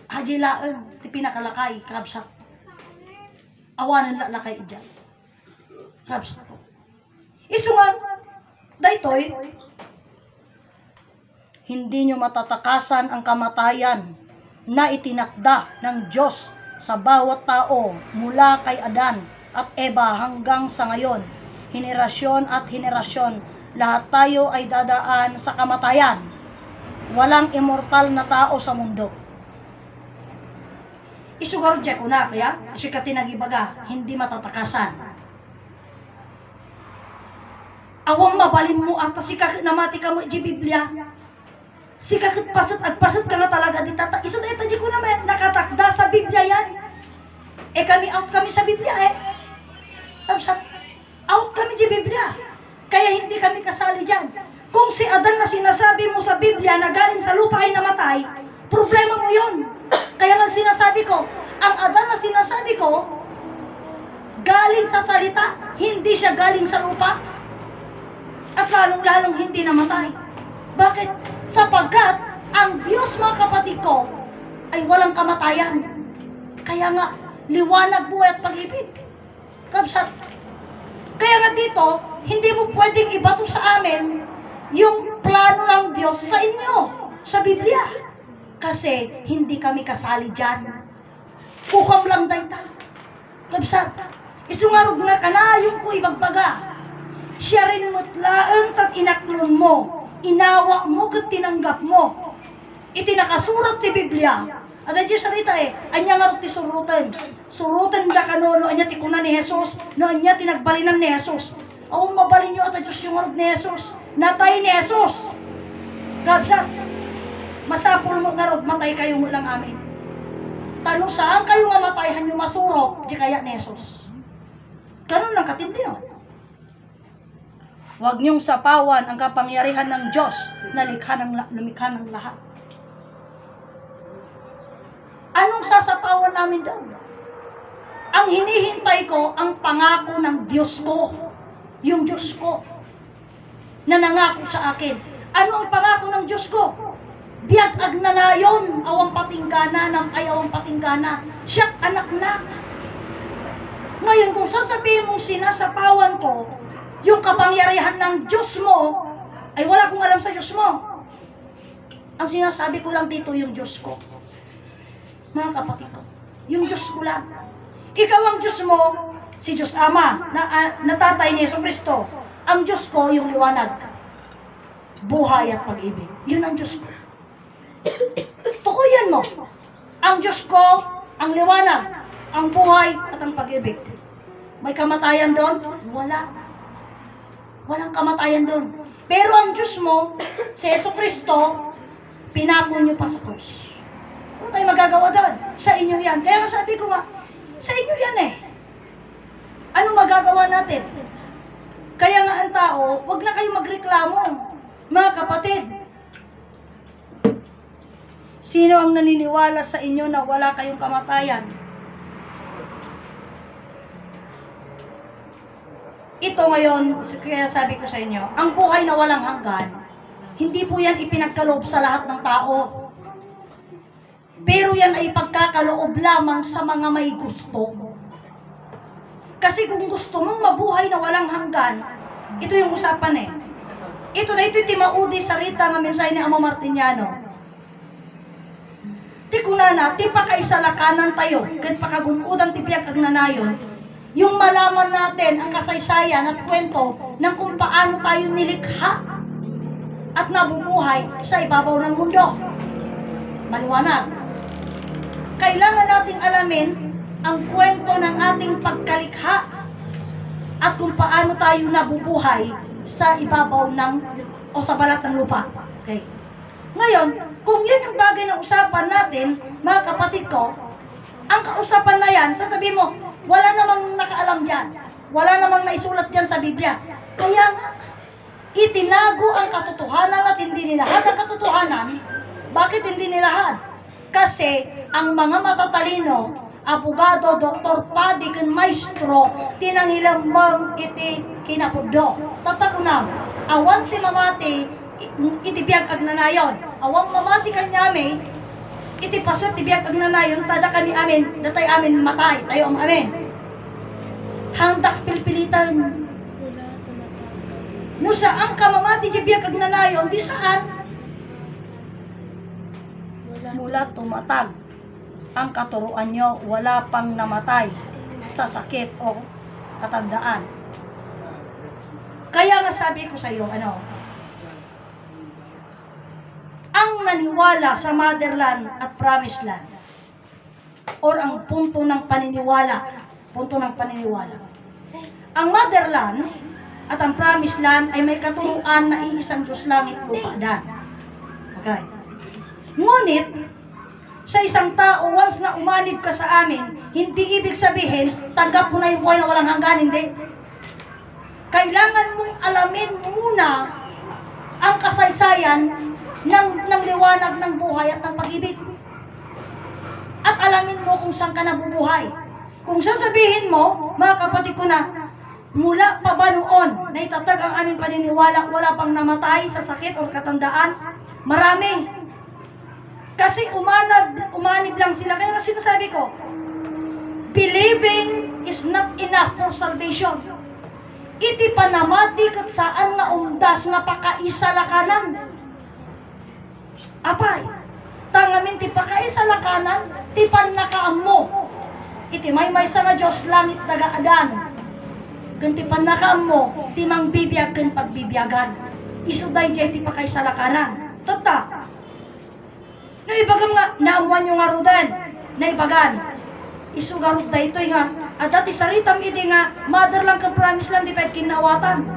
Aji laeng, ti pinakalakay, kabsat. Awanan lakay idyan. Kabsat ko. Isu nga, daytoy, hindi nyo matatakasan ang kamatayan na itinakda ng Diyos sa bawat tao mula kay Adan at Eva hanggang sa ngayon. Henerasyon at henerasyon, lahat tayo ay dadaan sa kamatayan. Walang immortal na tao sa mundo. Isugar dyan ko na, kaya kasi katinagibaga, hindi matatakasan. Awang mabalin mo at sikakit namati ka mo di Biblia. Sikakit pasat agpasat ka na talaga di tata. Iso na ito di ko naman nakatakda sa Biblia yan. Kami out kami sa Biblia out kami di Biblia. Kaya hindi kami kasali dyan. Kung si Adan na sinasabi mo sa Biblia na galing sa lupa ay namatay, problema mo yun. Kaya lang sinasabi ko, ang Adan na sinasabi ko, galing sa salita, hindi siya galing sa lupa. At lalong-lalong hindi namatay. Bakit? Sapagkat ang Diyos, mga kapatid ko, ay walang kamatayan. Kaya nga, liwanag, buhay at pag-ibig. Kabsat. Kaya nga dito, hindi mo pwedeng ibato sa amin yung plano ng Diyos sa inyo, sa Biblia. Kasi hindi kami kasali dyan. Kukam lang dayta. Kabsat. Isungarog nga kanayong ko ibagbaga. Siya rin mo't laeng tat inaklon mo. Inawa mo kat tinanggap mo. Iti nakasurat ti Biblia. At dyan sarita anya nga ti surutan. Surutan da kanono, anya ti kuna ni Jesus, no anya tinagbalinan ni Jesus. Awang mabalin nyo at Diyos yung arod ni Jesus. Natay ni Jesus. Gabsat, masapul mo nga rod, matay kayo mo lang amin. Tanong saan kayo nga matayhan yung masurot, di kaya ni Jesus. Ganun lang katindi no. Huwag niyong sapawan ang kapangyarihan ng Diyos na lumikha ng lahat. Anong sasapawan namin daw? Ang hinihintay ko, ang pangako ng Diyos ko. Yung Diyos ko na nangako sa akin. Ano ang pangako ng Diyos ko? Biyag agnanayon, awang patinggana, awang patinggana, siyak anak na. Ngayon, kung sasabihin mong sinasapawan ko, yung kapangyarihan ng Diyos mo, ay wala akong alam sa Diyos mo. Ang sinasabi ko lang dito, yung Diyos ko. Mga kapatid ko, yung Diyos ko lang. Ikaw ang Diyos mo, si Diyos Ama, na tatay ni Yesu Kristo. Ang Diyos ko, yung liwanag, buhay at pag-ibig. Yun ang Diyos ko. Tukuyan mo. Ang Diyos ko, ang liwanag, ang buhay at ang pag-ibig. May kamatayan doon? Wala. Walang kamatayan doon. Pero ang Diyos mo, si Yesu Kristo, pinako niyo pa sa krus. Ano tayo magagawa doon? Sa inyo yan. Kaya nga sabi ko nga, sa inyo yan Ano magagawa natin? Kaya nga ang tao, wag na kayo magreklamo. Mga kapatid, sino ang naniniwala sa inyo na wala kayong kamatayan? Ito ngayon, kaya sabi ko sa inyo, ang buhay na walang hanggan, hindi po yan ipinagkaloob sa lahat ng tao. Pero yan ay pagkakaloob lamang sa mga may gusto. Kasi kung gusto mong mabuhay na walang hanggan, ito yung usapan Ito na ito'y timaudi sa rita nga mensahe ni Amo Martiniano. Ti kunana, ti pakaisalakanan tayo, kat pakagunudan ti piyak agnanayon, yung malaman natin ang kasaysayan at kwento ng kung paano tayo nilikha at nabubuhay sa ibabaw ng mundo. Maliwanag. Kailangan nating alamin ang kwento ng ating pagkalikha at kung paano tayo nabubuhay sa ibabaw ng o sa balat ng lupa. Okay. Ngayon, kung yan yung bagay na usapan natin, mga kapatid ko, ang kausapan na yan, sasabihin mo, wala namang nakaalam dyan. Wala namang naisulat dyan sa Biblia. Kaya nga, itinago ang katotohanan at hindi nilahad ang katotohanan. Bakit hindi nilahad? Kasi ang mga matatalino, abogado, doktor, padi, ken maestro, tinangilang mang iti kinapuddo. Tatakunam, awan ti mamati, iti biyag agnanayon. Awang mamati kanyami, iti pasat ti biyag agnanayon, tada kami amin, datay amin matay, tayo am amin. Hangdak pilpilitan. No saan ka mamati ti biyag agnanayon, di saan? Mula tumatag ang katuruan nyo, wala pang namatay sa sakit o katandaan. Kaya nga sabi ko sa iyo, ang naniwala sa motherland at promised land, or ang punto ng paniniwala, ang motherland at ang promised land ay may katuruan na iisang Diyos langit lupa dan. Okay. Ngunit, sa isang tao, once na umanib ka sa amin, hindi ibig sabihin, tanggap mo na yung buhay na walang hanggan, hindi. Kailangan mong alamin muna ang kasaysayan ng liwanag ng buhay at ng pag-ibig. At alamin mo kung saan ka nabubuhay. Kung sasabihin mo, mga kapatid ko na, mula pa ba noon na itatag ang aming paniniwala, wala pang namatay sa sakit o katandaan, marami. Kasi umanib lang sila. Kaya nga sinasabi ko, believing is not enough for salvation. Iti panamati kat saan nga umdas nga pakaisalakanan. Apay, tangamin ti pakaisalakanan, ti pannakaam mo. Iti may sa nga Diyos langit nagaadan. Ganti pannakaam mo, ti mangbibiyag ken pagbibiyagan. Isuday jay ti pakaisalakanan. Tata, No ibagam nga, naamuan yung nga rudan, na ibagan. Isugarot da ito nga, at dati saritam iti nga, mother lang kang promise lang, di pa kinawatan.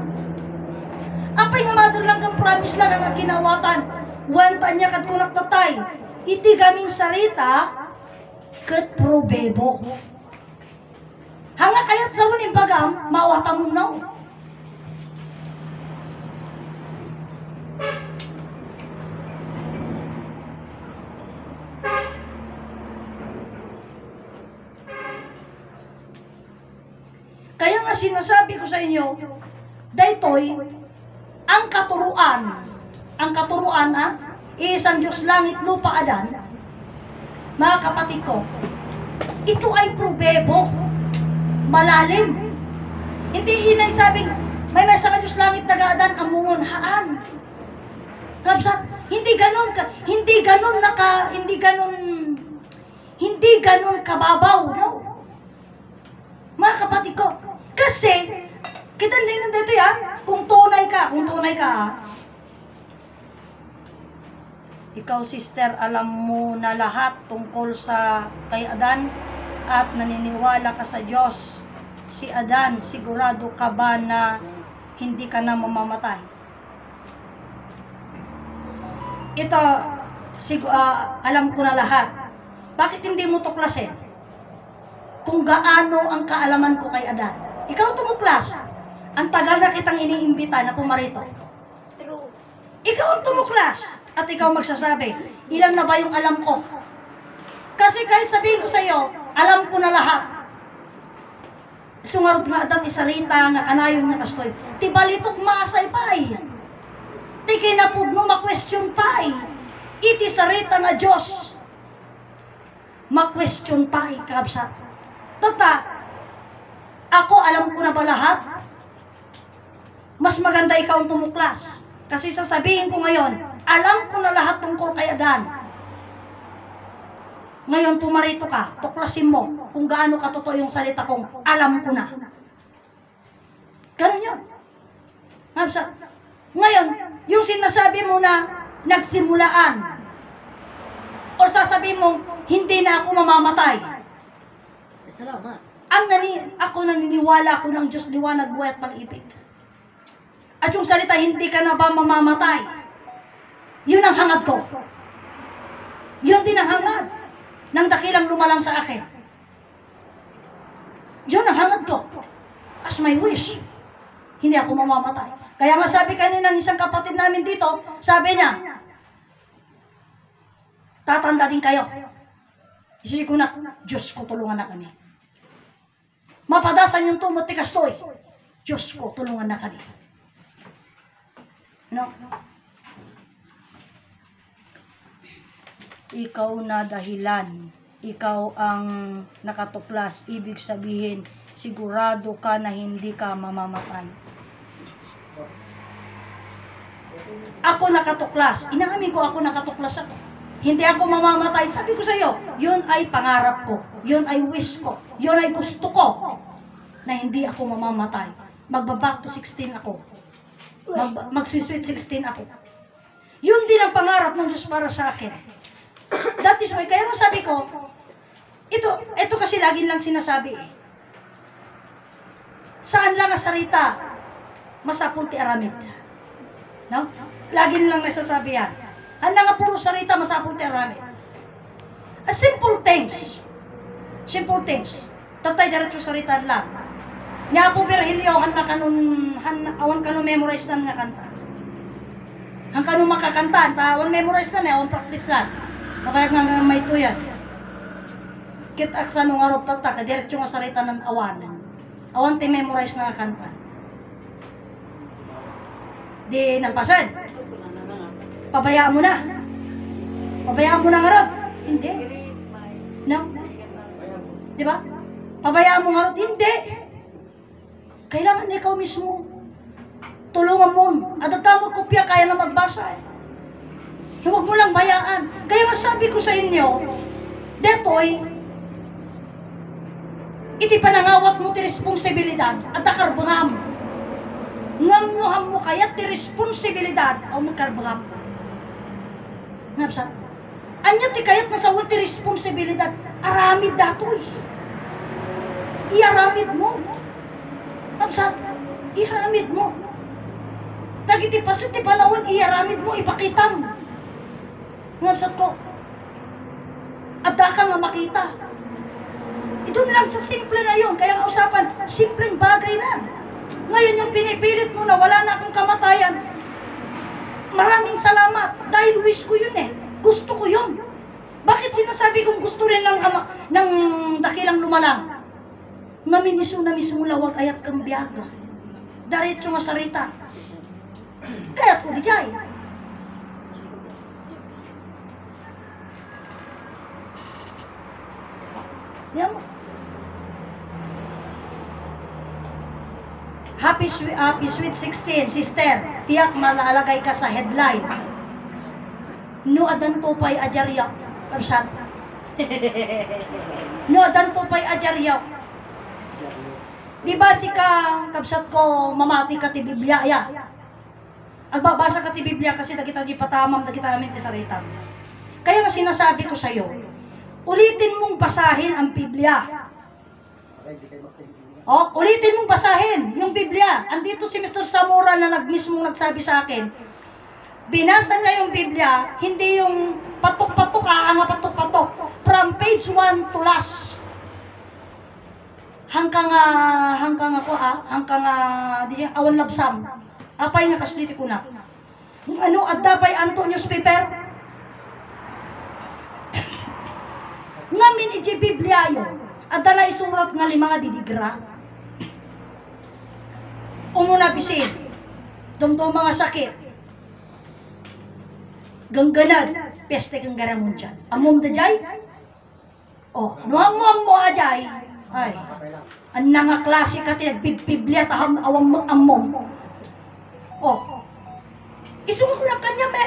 Apay nga mother lang kang promise lang ang kinawatan. Wanta niya kat kunak tatay, iti gaming sarita, kat probebo. Hanga kayat sa maning bagam, mawata mo na. Kaya nga sinasabi ko sa inyo, daytoy, ang katuruan isang Diyos langit lupa adan, mga kapatid ko, ito ay probebo, malalim. Hindi inay sabing, may mesa ka Diyos langit nagaadan ang mungunhaan. Kapsa, hindi ganon kababaw, no? Mga kapatid ko, kasi, kita din dito yan, kung tunay ka, ikaw sister, alam mo na lahat tungkol sa kay Adan at naniniwala ka sa Diyos. Si Adan, sigurado ka ba na hindi ka na mamamatay? Ito, alam ko na lahat. Bakit hindi mo tuklasin? Kung gaano ang kaalaman ko kay Adan. Ikaw tumuklas. Ang tagal na kitang iniimbita na pumarito. True. Ikaw ang tumuklas. At ikaw magsasabi, ilan na ba yung alam ko? Kasi kahit sabihin ko sa iyo, alam ko na lahat. Sungarod nga adat isarita nga kanayon nga kastoy. Ti balitok maasay pay. Ti kinapudno ma-question pay. Iti sarita nga Diyos. Ma-question pay kabsat. Tata, ako alam ko na ba lahat? Mas maganda ikaw ang tumuklas. Kasi sasabihin ko ngayon, alam ko na lahat tungkol kay Adan. Ngayon pumarito ka, tuklasin mo kung gaano katotoo yung salita kong alam ko na. Ganun yun. Ngayon, yung sinasabi mo na nagsimulaan, o sasabihin mo, hindi na ako mamamatay. Salamat. Ako naniniwala ko ng Diyos liwanag, buhay at pag-ibig. At yung salita, hindi ka na ba mamamatay? Yun ang hangad ko. Yun din ang hangad ng dakilang lumalang sa akin. Yun ang hangad ko. As my wish. Hindi ako mamamatay. Kaya nga sabi kanina ng isang kapatid namin dito, sabi niya, tatanda din kayo. Isisi ko na, Diyos ko, tulungan na kami. Mapadasan yung tumot ni Kastoy. Diyos ko, tulungan na kami. No? Ikaw na dahilan. Ikaw ang nakatuklas. Ibig sabihin, sigurado ka na hindi ka mamamatay. Ako nakatuklas. Inaamin ko ako nakatuklas ako. Hindi ako mamamatay. Sabi ko sa iyo, yun ay pangarap ko. Yun ay wish ko. Yun ay gusto ko. Na hindi ako mamamatay. Magbaback to 16 ako. Magsisweet 16 ako. Yun din ang pangarap ng Diyos para sa akin. That is why, kaya masabi ko, ito kasi lagi lang sinasabi eh. Saan lang ang sarita? Masapul ti aramid. No? Lagi lang nasasabi yan. Ang nga puro sarita, masapul ti aramid. Simple things. Simple things. Tatay diretso sarita lang. Nga po Virgilio, awan kanun memorize na nga kanta. Ang kanun makakanta, awan memorize na, awan practice na. Kapag nga may tuyan. Kitak sa nung arot tata, kadiretso nga sarita ng awanan. Awan ti memorize na nga kanta. Di nagpasan. Pabayaan mo na. Pabayaan mo na nga arot. Hindi. No? Di ba? Pabayaan mo nga arot. Hindi. Kailangan ikaw mismo. Tulungan mo. At mo kopya kaya na magbasa eh. Huwag mo lang bayaan. Kaya masabi ko sa inyo, detoy, iti panangawat mo ti responsibilidad at akarbangam. Ngamnuham mo kaya ti responsibilidad o magkarbangam. Ngapsa, Anya ti kayat na sa ti responsibilidad. Aramid datoy. Iaramid mo. Kapsat, iaramid mo. Dagiti paso ti panahon, iaramid mo, ipakitam. Kapsat ko, adda ka nga makita. Doon lang sa simple na yun. Kaya ang usapan, simpleng bagay lang. Ngayon yung pinipilit mo na wala na akong kamatayan, maraming salamat. Dahil wish ko yun eh. Gusto ko yun. Bakit sinasabi kong gusto rin ng ama, ng dakilang lumalang? Maminiso na mismo lawag ayat kang biyaga. Daritso nga sarita. Kaya't ko di jay. Yan mo. Happy Sweet 16, sister. Tiyak malalagay ka sa headline. No adan tupay ajaryak. Kapsat. No adan tupay ajaryak. Di ba si ka, kapsat ko, mamati ka ti Biblia, ya? Agbabasa ka ti Biblia kasi nakita di patamam, nakita amin ti sarita. Kaya nga sinasabi ko sa'yo, ulitin mong basahin ang Biblia. Oh, ulitin mong basahin yung Biblia. Andito si Mr. Samura na mismong nagsabi sa akin. Binasa niya yung Biblia, hindi yung patok-patok, nga patok-patok. From page 1 to last. Hanggang di awan labsam. Apay nga kasuliti ko na. Ano, adda pa'y anto newspaper? Ngamin iji Biblia yun. Adda na isurat nga lima didigra. Umuna bisin. Dumdum mga sakit. Gangganad. Peste kang garamon dyan. Amom da jay? Oh, nuhang mo ajay. Ay. Ang nga klase ka tinagpibiblia taham awang amom. Oh. Isumang ko na kanya me.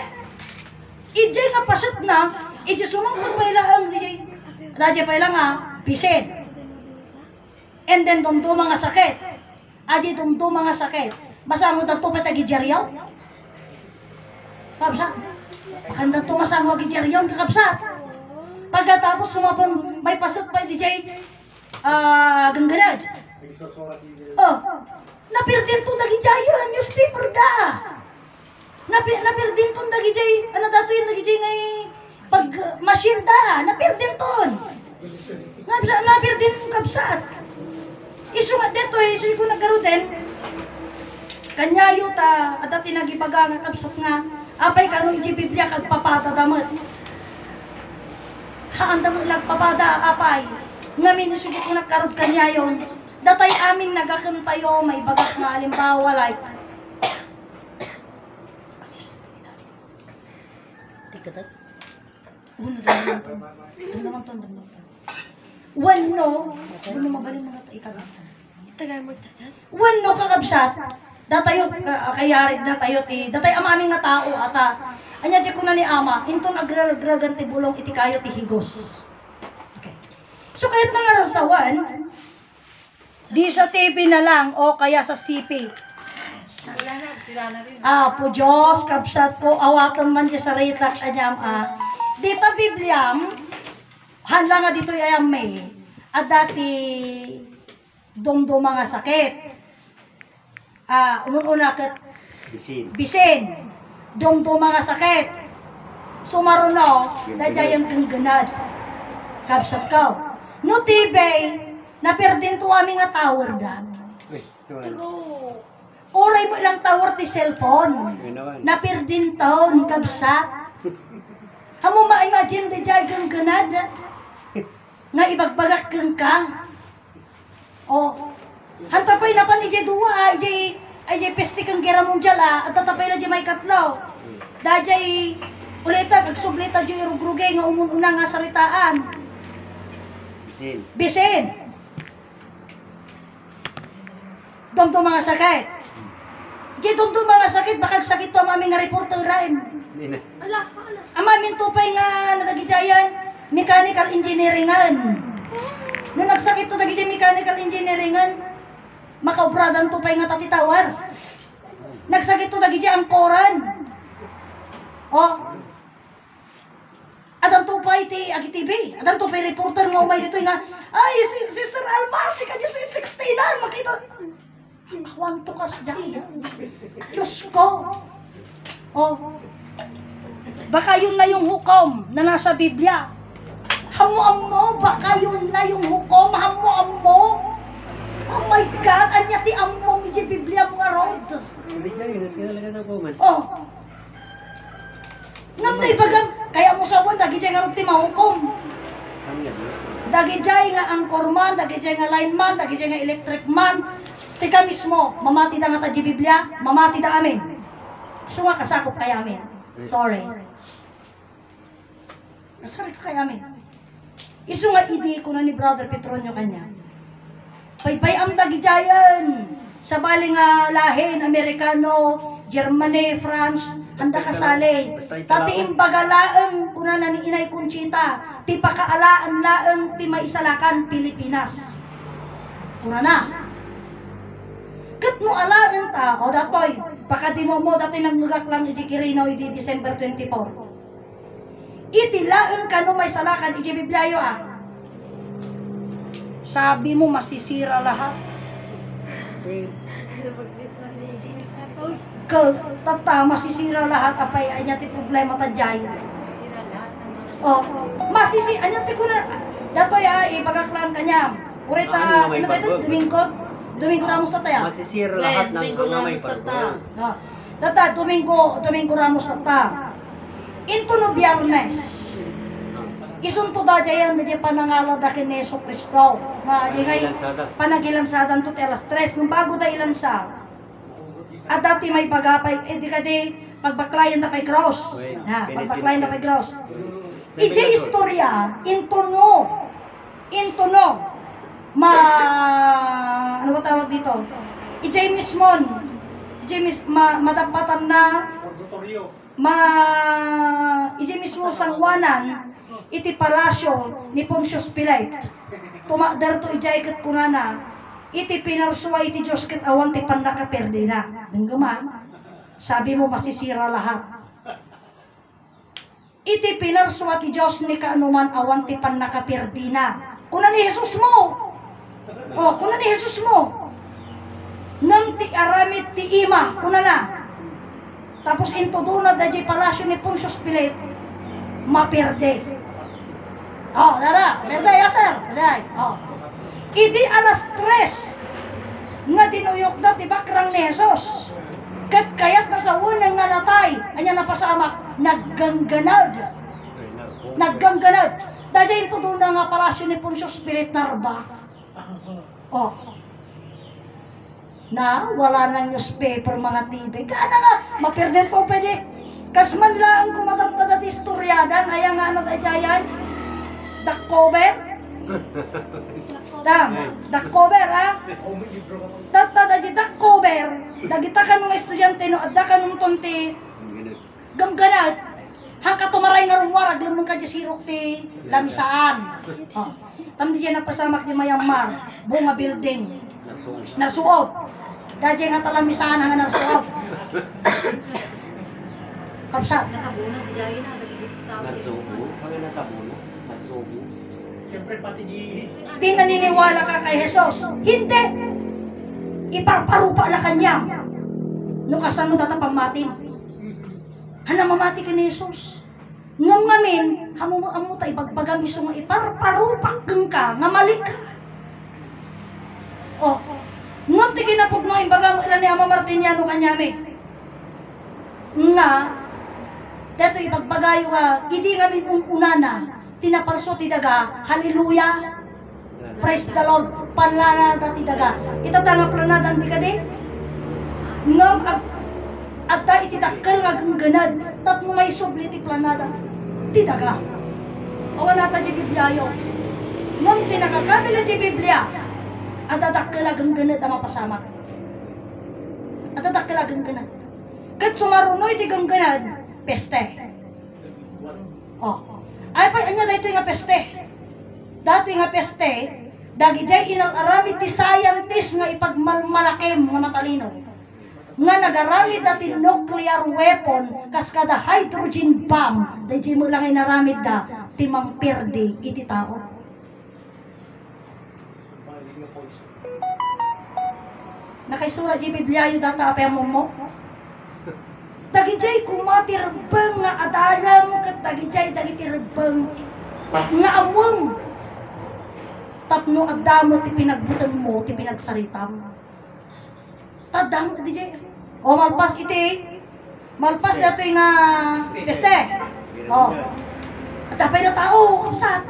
Ijay nga pasat na. Ijay sumang ko pa ilang. Radya pa ilang nga. Bisin. And then dumdum mga sakit. Adi dumdum mga sakit. Basta mo dato pa tagi-jaryaw? Kapsat. Pakanda to masang tagi-jaryaw kakapsat. Pagkatapos sumapon may pasat pa DJ gangganad. Oh. Napirdin to tagi-jaryaw newspaper da. Napirdin to tagi-jaryaw. Ano dato yung tagi-jaryaw ngay pag machine da. Napirdin ton. Napirdin kapsat. Isu nga dito isu ko naggaruden. Kanyayo ta ada tinagibaga nga kapsat nga apay kanong iti Biblia kag papata damet. Haan damo ilag papada apay. Ngamin isugit ko nagkarod kanyayon. Datay amin nagakem tayo may bagat nga alimbawa like. Tikatat. Uno naman to. Wano, uno magaling mga ikagat. Tagal magtatat? Wano kakabsat. Datayo kayarig datayo ti datay ama aming nga tao ata anya di ko na ni ama inton agragragan ti bulong iti kayo ti higos. Okay. So kahit nga rasawan di sa TV na lang o kaya sa CP. Sila na rin. Po Diyos kapsat ko awatan man di sa retak anyam dita Bibliam hanla nga dito ayam may adati domdo mga sakit. Umuna kat bisin. Domdo mga sakit. Sumaruno, dadayang gangganad. Kapsat ka. No tibay, naperdin to aming nga tower dan. True. Oray mo ilang tower ti cellphone. Naperdin taon, kapsat. Hamo ma-imagine dadayang gangganad. Nga ibagbagak kang ka. Oh, hantapay na pan ije duwa, ije pesti kang gera mundial at tatapay na ije may katlaw. Dajay ulita kag sublita ije irugrugay nga umununa nga saritaan. Bisin. Dumdum mga sakit. Ije dumdum mga sakit bakag sakit to aming nga reporteran. Ala. Amamin tupay nga nagagijayan mechanical engineeringan. Nung nagsakit to naging mechanical engineeringan, makaubradan to pa nga tatitawar. Nagsakit to naging angkoran. Oh. Adan to pa iti agi TV. Adan to pa reporter nga umay dito nga, ay, Sister Alma, si ka just 16 na, makita. Awan to ka sa dyan. Diyos ko. Oh. Baka yun na yung hukom na nasa Biblia. Hamuan mo, baka yun na yung hukom, hamuan mo. Oh my God, anya ti ammo mi Biblia mga road. Oh. Ngam na ibagang, kaya mo sa wan, dagi dyan nga rin ti mahukom. Dagi dyan nga anchorman, dagi dyan nga lineman, dagi dyan nga electric man. Sika mismo, mamati da nga ta di Biblia, mamati da amin. So nga kasakop kay amin. Sorry. Kasakop kay amin. Isu nga idi ko na ni Brother Petronio kanya. Paypay am dagi dyan. Sa bali nga lahin, Amerikano, Germany, France, handa kasali. Tati imbagalaan kuna na ni Inay Conchita. Ti pakaalaan laeng ti maisalakan Pilipinas. Kuna na. Kat mo alaan ta, o datoy, baka di mo datoy nanggugak lang iti Kirino iti December 24. Iti laeng kano may salakan iti Biblayo Sabi mo masisira lahat. Tata, masisira lahat apay anya ti problema ta jay. Oh, anya ti kuna datoy ibagaklan kanya. Ureta ano ba ito? Domingo Ramos tata. Masisira lahat ng mga may pagbabago. Tata, Domingo Ramos tata. Into no Biyernes. Isunto da jayan da panangala da ken Hesus Kristo. Nga digay panagilansadan to telas 3 nung bago da ilansa. At dati may pagapay, di ka di, pagbaklayan na kay cross. Pagbaklayan na kay cross. Ije istorya, into no, ano ba tawag dito? Ije madapatan na, ije mismo sangwanan, iti palasyo ni Pontius Pilate. Tumakdar to ije ikat kunana, iti pinarsuwa iti Diyos ket awan ti pandakaperde na. Denggama, sabi mo masisira lahat. Iti pinarsuwa ti Diyos ni kaanuman awan ti pandakaperde na. Kuna ni Jesus mo. Oh, kuna ni Jesus mo. Nang ti aramid ti ima, kuna na. Tapos into duna da di palasyo ni Pontius Pilate, maperde. Oh, dara, perde ya sir. Oh. Idi alas 3 nga dinuyok da ti bakrang ni Jesus. Kat kayat na sa unang nga natay, anya napasamak, naggangganad. Dadya ito doon nga palasyo ni Pontius Pilate Narba. Oh. Na wala nang newspaper mga TV. Kana nga, mapirden to pwede. Kasman lang kumatatad at istoryadan, aya nga natajayan, Dakkover. Dakkover Dakkover. Dagita ka ng estudyante no, adda ka ng tonti. Gamganat. Hangka tumaray nga rumwarag, lumang ka sirok ti lamisaan. Oh. Tamdi dyan napasamak di Mayamar, bunga building. Narsuot. Dadya nga talamisaan nga narsuot. Kapsat. Narsubo? Kaya natabuno? Narsubo? Siyempre pati di naniniwala ka kay Jesus. Hindi. Iparparupa la kanya. No kasano data pamatin. Hana mamati ka ni Jesus. Ngam ngamin, hamu ta ibagbagang iso nga iparparupak kang ka, nga mali ka. Oh, ngam ti kinapog no imbaga mo ilan ni Ama Martiniano kanyami. Nga, dato ibagbagayo nga, idi ngamin unana, tinapalso ti daga, hallelujah, praise the Lord, panlanada ti daga. Itatanga planadan di ka di? Ngam, at da iti dakkel nga gangganad, tapno may subli ti planada, ti daga. Awan nata di Bibliayo. Ngam tinakakabila di Biblia, at da dakkel nga gangganad ang mapasamak. At da dakkel nga gangganad. Kat sumarunoy ti gangganad, peste. Oh. Ay pa anya dito nga peste. Dato nga peste, dagi jay inararamid ti scientist nga ipagmalmalakem nga matalino. nga nagaramid dati nuclear weapon kas kada hydrogen bomb dahil mo lang ay naramid da timang perdi iti tao. Nakaisura di Biblia yung data apay mo. Dagijay kumatirbang nga adalam kat dagijay dagitirbang nga amwang tapno adamo ti pinagbutan mo ti pinagsaritam. Tadang DJ. O malpas iti. Malpas na ito yung peste. O. At dapay na tao, kapsat.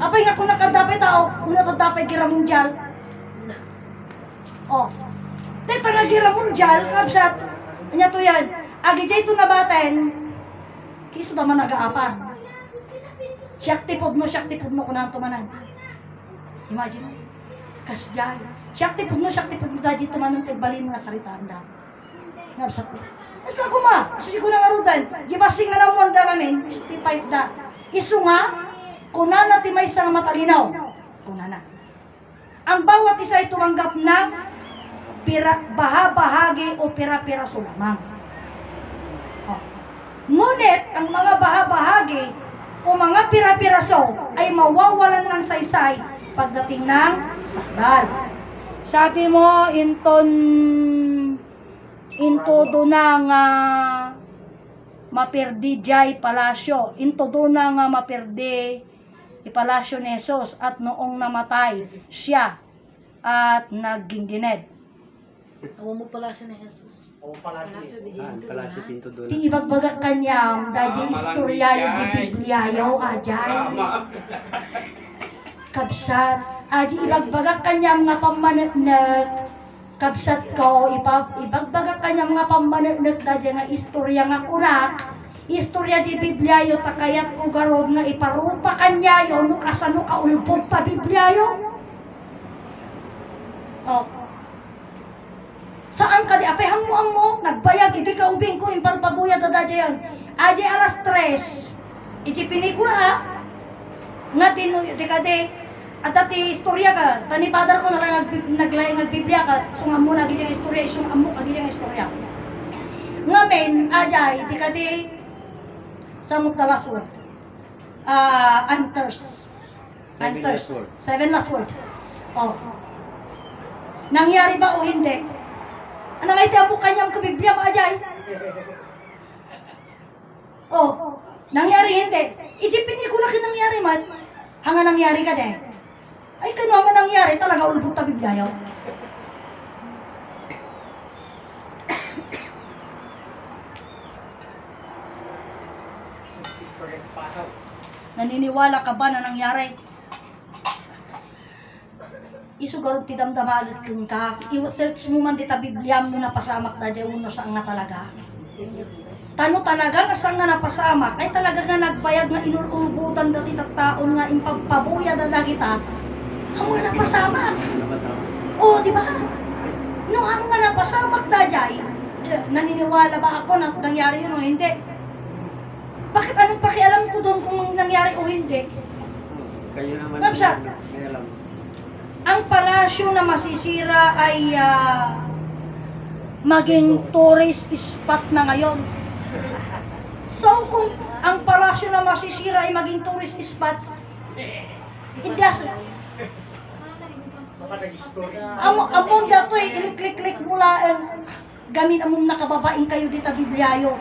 Apay nga kung nakadapay tao, una kadapay gira mundyal. O. Tay pa nagira mundyal, kapsat. Anya to yan. Agi jay ito nabaten. Kiso naman nag-aapan. Siyak tipod no kung nang tumanan. Imagine. Kasjay. Siyak tipod no dahil tumanan tagbalin nga saritaan da. Ngabsat ko. Basta ko ma. Susi ko na ngarudan. Gibasing nga namuan da namin. Istipay da. Isu nga. Kunana ti may isang matalinaw. Kunana. Ang bawat isa ay tumanggap ng bahagi o pira-piraso lamang. Oh. Ngunit, ang mga bahagi o mga pira-piraso ay mawawalan ng saysay pagdating ng sakdal. Sabi mo, into do na nga maperdi jay palasyo. Into do na nga maperdi ipalasyo ni Jesus at noong namatay siya at naggingined. Awa mo pala siya ni Jesus. Palasyo tinto doon. Di ibagbagak kanyang dahil istoryayo di Bibliayo ajay. Kapsat, aji ibagbagak kanyang nga pamanagnak. Kapsat ko, ibagbagak kanyang nga pamanagnak dahil nga istorya nga kunak. Istorya di Bibliayo takayat ko garod nga iparupa kanyayo no kasano kaulpot pa Bibliayo. Oh. Saan ka di? Apay mo, nagbayag, hindi ka ubing ko, impalpabuya dadadya yan. Aji alas 3, iti pinikula ha, nga di ka di, at dati istorya ka, tani padar ko nalang nagbiblia ka, sungam mo na, gili yung istorya, sungam mo, gili yung istorya. Nga men, ajay, di ka di, samot na last word. Anters. Seven last word. Oh. Nangyari ba o hindi? Ano may tamo kanyang kabiblia maajay? Oh, nangyari hindi. Ijipin ko na kinangyari man. Hanga nangyari ka de. Ay kano nga nangyari talaga ulbot ta Biblia yaw. Naniniwala ka ba na nangyari? Isugarod ti damdamalit kung ka. I-search mo man dita Biblia mo na pasamak na dyan uno saan nga talaga. Tano talaga nga saan nga napasamak. Ay talaga nga nagbayad nga inululbutan dati taon nga impagpabuya na kita. Amo nga napasamak. Oo, di ba? Nung amo nga napasamak na dyan, naniniwala ba ako na nangyari yun o hindi? Bakit anong pakialam ko doon kung nangyari o hindi? Kayo naman. Kapsat. Kaya lang. Ang palasyo na masisira ay maging tourist spot na ngayon. So, kung ang palasyo na masisira ay maging tourist spots, it doesn't. Among dato iliklik-klik mula gamin among nakababain kayo dita Bibliayo.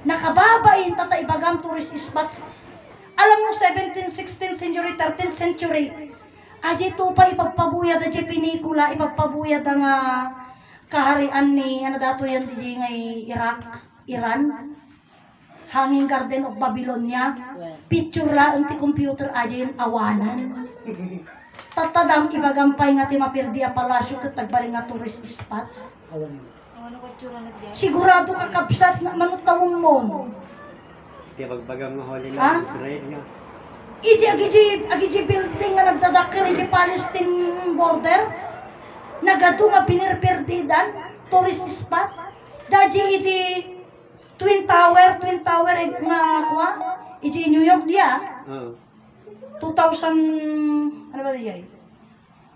Nakababain tata ibagang tourist spots. Alam mo, 17th, 16th century, 13th century, aji to pa ipagpabuyad aji pinikula ipagpabuyad ang kaharian ni ano dato yan di ngay Iran Hanging Garden of Babylonia picture la ti computer aji yung awanan tatadam ibagampay nga ti mapirdi a palasyo ket tagbaling nga tourist spots sigurado ka kapsat nga manutawon mo Di bagbagang nga holy lang Israel nga. Iji building nga nagdadakil, iji Palestine border, nagado nga pinirperdidan, tourist spot, daji iti Twin Tower nga kuha, iji New York diya, 2000, ano ba diya?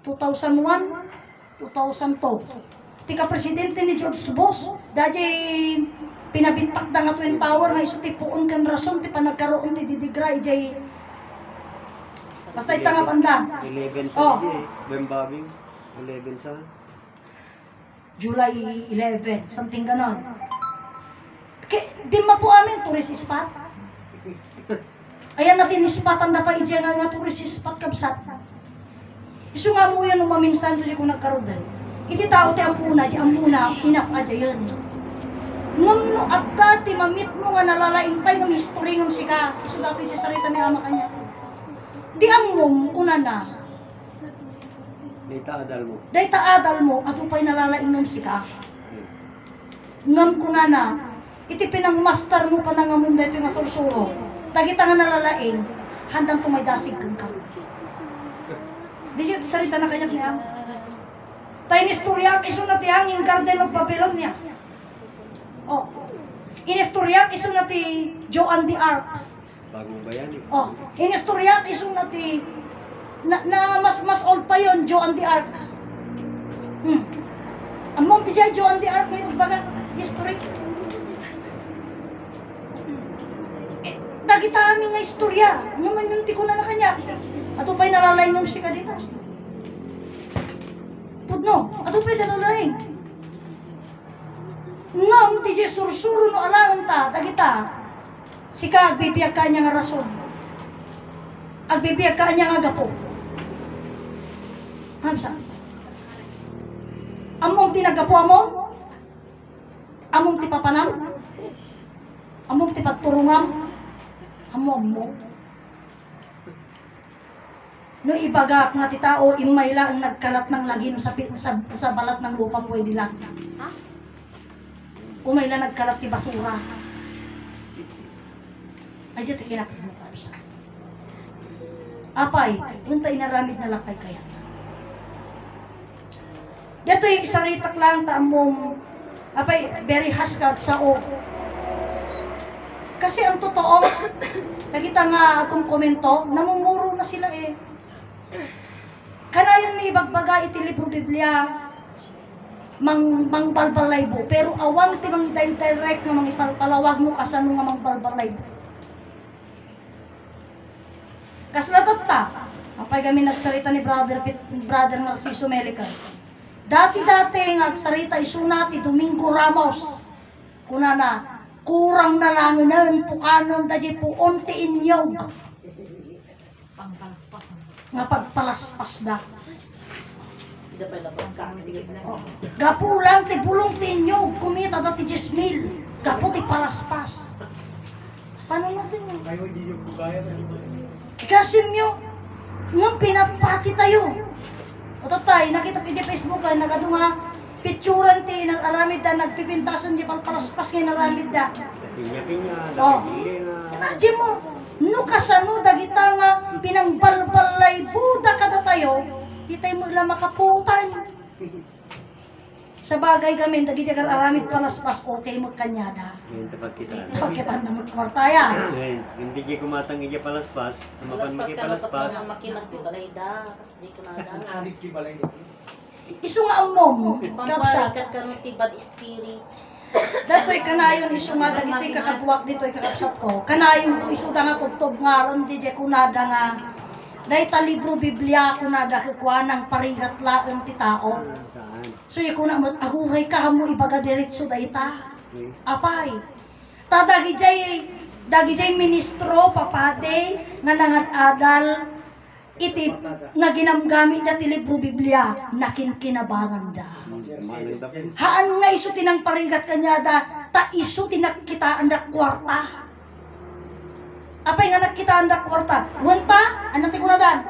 2001, 2002, tika presidente ni George Bush, dahil pinabitpak na nga Twin Tower, nga iso ti puon kan rason, ti panagkaroon ti didigra, ijay, basta itanga pandang. 11 sa Oh. Bembabing. 11 sa. July 11, something ganon. Di ma po amin, tourist spot. Ayan natin ispatan na pa ijay nga tourist spot kabsat. Iso nga mo yan umaminsan, so di ko nagkaroon dahil. Iti tao ti amuna, enough adya yun. Ngam no, at dati mamit mo nga nalalaing pa'y ngam history ngam sika. Iso dati siya sarita ni ama kanya. Di amom, kuna na. May taadal mo. Day taadal mo, at upay nalalaing ngam sika. Ngam kuna na. Iti pinang master mo pa nangamum dito yung asursuro. Tagita nga nalalaing, handang tumaydasig kang ka. Di siya sarita na kanya niya. Tayo nistorya, iso na tiyang yung Garden of Babylon niya. Oh. Inistorya, iso na ti Joan the Arc. Bagong bayani. Oh. Inistorya, iso na ti na mas old pa yon Joan the Arc. Among ti dyan, Joan the Arc, may baga, history. Dagita aming nga istorya. Naman yung tiko na kanya. Ato pa'y nalalay ng si Kaditas. Pudno, ato pa'y nalalay. Ngam, ti Diyos sursuro no alangan ta, dagita. Sika, agbibiyag ka niya nga rason. Agbibiyag ka niya nga gapo. Hamsa. Among tinagapo among? Among ti papanam? Among ti pagturungam? Among mo? No ibagak nga ti tao imay lang nagkalat ng lagim sa balat ng lupa pwede lang. Ha? Umay lang nagkalat ti basura. Ay dito kinapagmukha siya. Apay, punta inaramid na lakay kaya. Dito yung isaritak lang ta among apay very haskad sa o. Kasi ang totoo, nakita nga akong komento, namumuro na sila eh. Kanayon may ibagbaga iti libro Biblia, mang balbalaybo, pero awang ti mang direct nga mang ipalpalawag mo kasano nga mang balbalaybo. Kaslatot ta, apay kami nagsarita ni Brother Narciso Melican. Dati-dati nga agsarita isuna ti Domingo Ramos, kuna na, kurang na lang nun, pukanon daji po unti inyog. Pangpalaspas. Nga pagpalaspas na. Hindi pa labang kaantigib na. Oh. Gapo lang, ti bulong ti inyog, kumita dati 10,000. Gapo ti palaspas. Paano natin yun? Kayo hindi yung bugaya sa ito. Kasi nyo, nga pinapati tayo. O tatay, nakita pa di Facebook ay nagadunga, picturan ti, nag-aramid da, nagpipintasan di palaspas ngayon aramid da. Pinya-pinya, Oh. nakibili na. Imagine mo, no kasano dagita nga pinangbalbalay buda kada tayo, di tayo mo ilang makaputan. Sa bagay kami, dagiti agar aramid palaspas, okay mo kanyada. Ngayon tapat kita. Pagkitan na magkwartaya. Ngayon, hindi kayo kumatang iya palaspas. Amapan mo kayo Palaspas palaspas. ka makimat ti balay da. Kasi di ko nada. Isu nga amom, kapsa. Pamparikat ka nung ti bad spirit. Dato'y kanayon isu nga dagito'y kakatuwak dito'y kakapsat ko. Kanayon ko isu da nga tubtob nga ron di kunada nga. Dahil ta libro Biblia kunada kikuha ng parigat laeng ti tao. Saan? So yung kuna mo't ahuray ka mo ibaga diretso dahi ta. Okay. Apay. Ta dagi jay ministro papade nga nangadadal iti nga ginamgamit da ti libro Biblia nakinkinabangan da. Maling tapos. Haan nga isu tinang parigat kanya da ta isu tinagkitaan da kwarta. Apay nga nagkitaan da kwarta. Wanta, anong ti kunadan?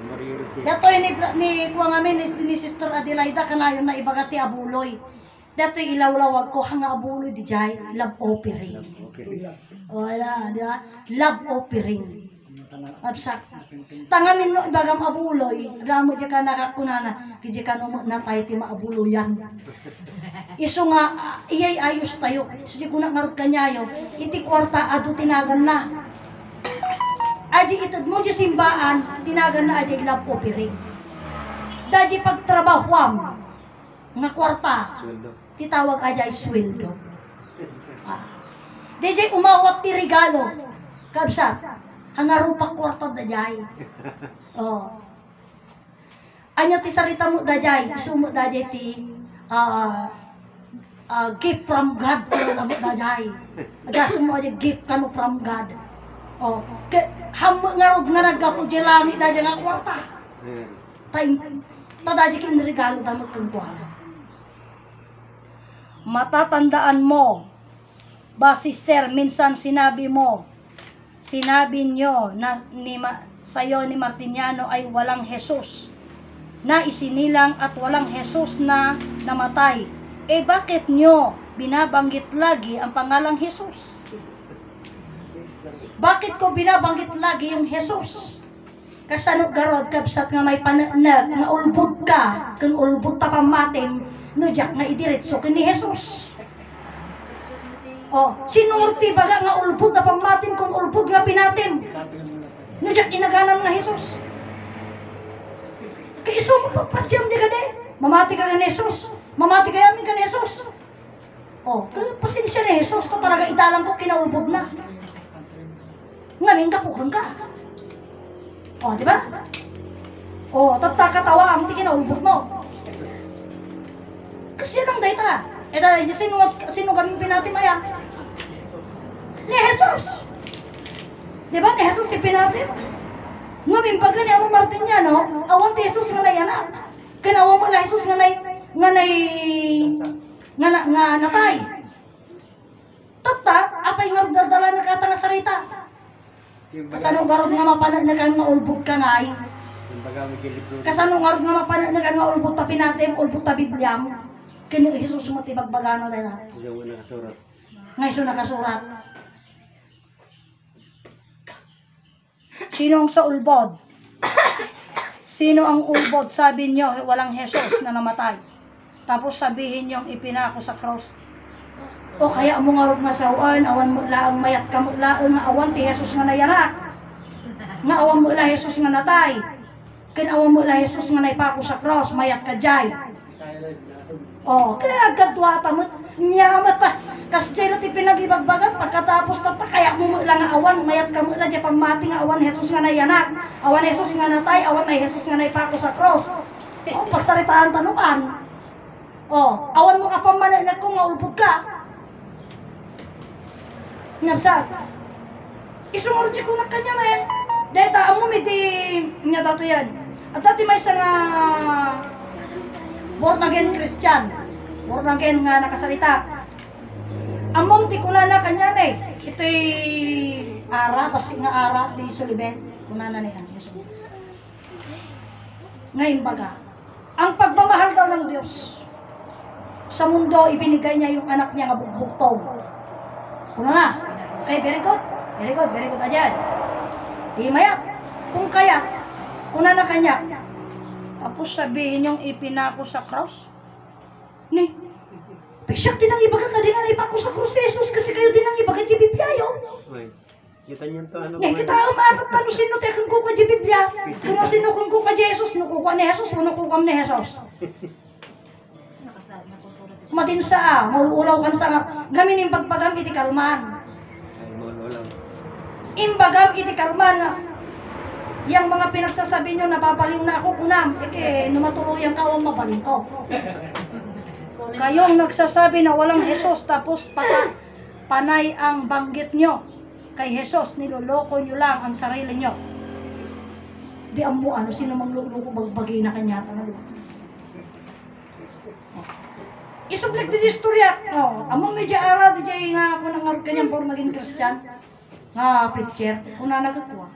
Maririsin. Datoy ni kuha ngamin ni Sister Adelaida kanayon na ibaga ti abuloy. Datoy ilawlawag ko hanga abuloy di jay love offering. Okay. Wala, di ba? Love offering. Absak. Tangamin no ibagam abuloy, ramo di ka nakakunana, kiji ka no natay ti maabuloyan. Isu nga iyay ayos tayo. Sige kuna ngarot kanyayo, iti kwarta adu tinagan na. Aji itad mo di simbaan, tinagan na aji love offering. Daji pagtrabahuam, nga kwarta. Sweldo. Titawag ajay sweldo. DJ umawat ti regalo. Kabsa, hangarupak kwarta dajay. Oh. Anya ti sarita mo dajay, sumo dajay ti gift from God mo dajay. Agas mo ajay gift kanu from God. Oh, ngarod nga naggapo di langit dajay nga kwarta. Time tadajay kin regalo damot kang kuhala. Matatandaan mo ba, sister, minsan sinabi nyo na sa'yo ni Martiniano ay walang Jesus na isinilang at walang Jesus na namatay. Eh bakit nyo binabanggit lagi ang pangalang Jesus? Bakit ko binabanggit lagi yung Jesus? Kasano garod kabsat nga may pananag nga ulbud ka, kung ulbud ta pamatim, no jak nga idiretso kini Jesus. Oh, sinurti baga nga ulbud na pamatim kung ulbud nga pinatim. No jak inaganan nga Jesus. Kaya iso mo papadyam di ka de. Mamati ka ni Jesus. Mamati ka yamin ka ni Jesus. Oh, pasensya ni Jesus to talaga italang ko kinaulbud na. Ngamin kapukan ka. Oh, di ba? Oh, tatakatawa ang tingin na ulbot mo. Kasi yan ang data. Eh dahil sino kami pinatimaya? Ni Jesus. Di ba? Ni Jesus ipinatim. Ngamin pag gani ang Martiniano, awan ti Jesus nga nayanak. Kanawa mo na Jesus nga natay. Tata, apay nga dardala na kata nga sarita. Kasanong garod nga mapanagnagan nga ulbog ka nga ay. Kasanong garod nga mapanagnagan nga ulbog ta pinatim, ulbog ta Bibliam. Kini Jesus mo tibagbagano dahil ha. Nga iso nakasurat. Sino ang sa ulbod? Sino ang ulbod? Sabi niyo, walang Jesus na namatay. Tapos sabihin niyo ipinako sa cross. O kaya mo nga nga sawan, awan mo laang mayat ka mo laang nga awan ti Jesus nga nayanak. Nga awan mo la Jesus nga natay. Ken awan mo la Jesus nga naipako sa cross, mayat ka jay. O kaya agad mo niya mata. Kas jay na ti pinagibagbagan pagkatapos ta kaya mo la nga awan, mayat ka mo la di pamati nga awan Jesus nga nayanak. Awan Jesus nga natay, awan ay Jesus nga naipako sa cross. O pagsaritaan tanukan. O awan mo ka pamanag kung nga ulpog ka. Ngabsat. Isunod siya kung nakanya may. Dahil taong mo may di nga dato yan. At dati may isang born again Christian. Born again nga nakasalita. Amom ti kuna na kanya may. Ito'y ara, pasti nga ara di Sulibet. Kuna na niya. Ngayon baga, ang pagmamahal daw ng Diyos sa mundo, ibinigay niya yung anak niya nga bugbugtong. Kuna na. Okay, very good. Very good, very good ajan. Di mayat. Kung kaya, una na kanya. Tapos sabihin yung ipinako sa cross. Ni, pesyak din ang ibagat na din nga naipako sa cross si Jesus kasi kayo din ang ibagat yung Biblia yun. Kita niyo to ano. Kita ang matat tano sino tekan ko ka yung Biblia. Kung sino kung ko ka Jesus, nukukuha ni Jesus, nukukuha ni Jesus. Matinsa, maululaw kan sa gamin yung pagpagam iti kalman. Imbagam iti kalman nga yung mga pinagsasabi nyo nababaliw na ako kunam numatuluyan ka ang mabaliw to. Kayong nagsasabi na walang Jesus tapos panay ang banggit nyo kay Jesus, niloloko nyo lang ang sarili nyo. Di amo ano sino mang luloko bagbagay na kanya isublik di istorya. Amo medya ara di jay nga ako nang kanyang born again Christian nga preacher, una nagatuwa.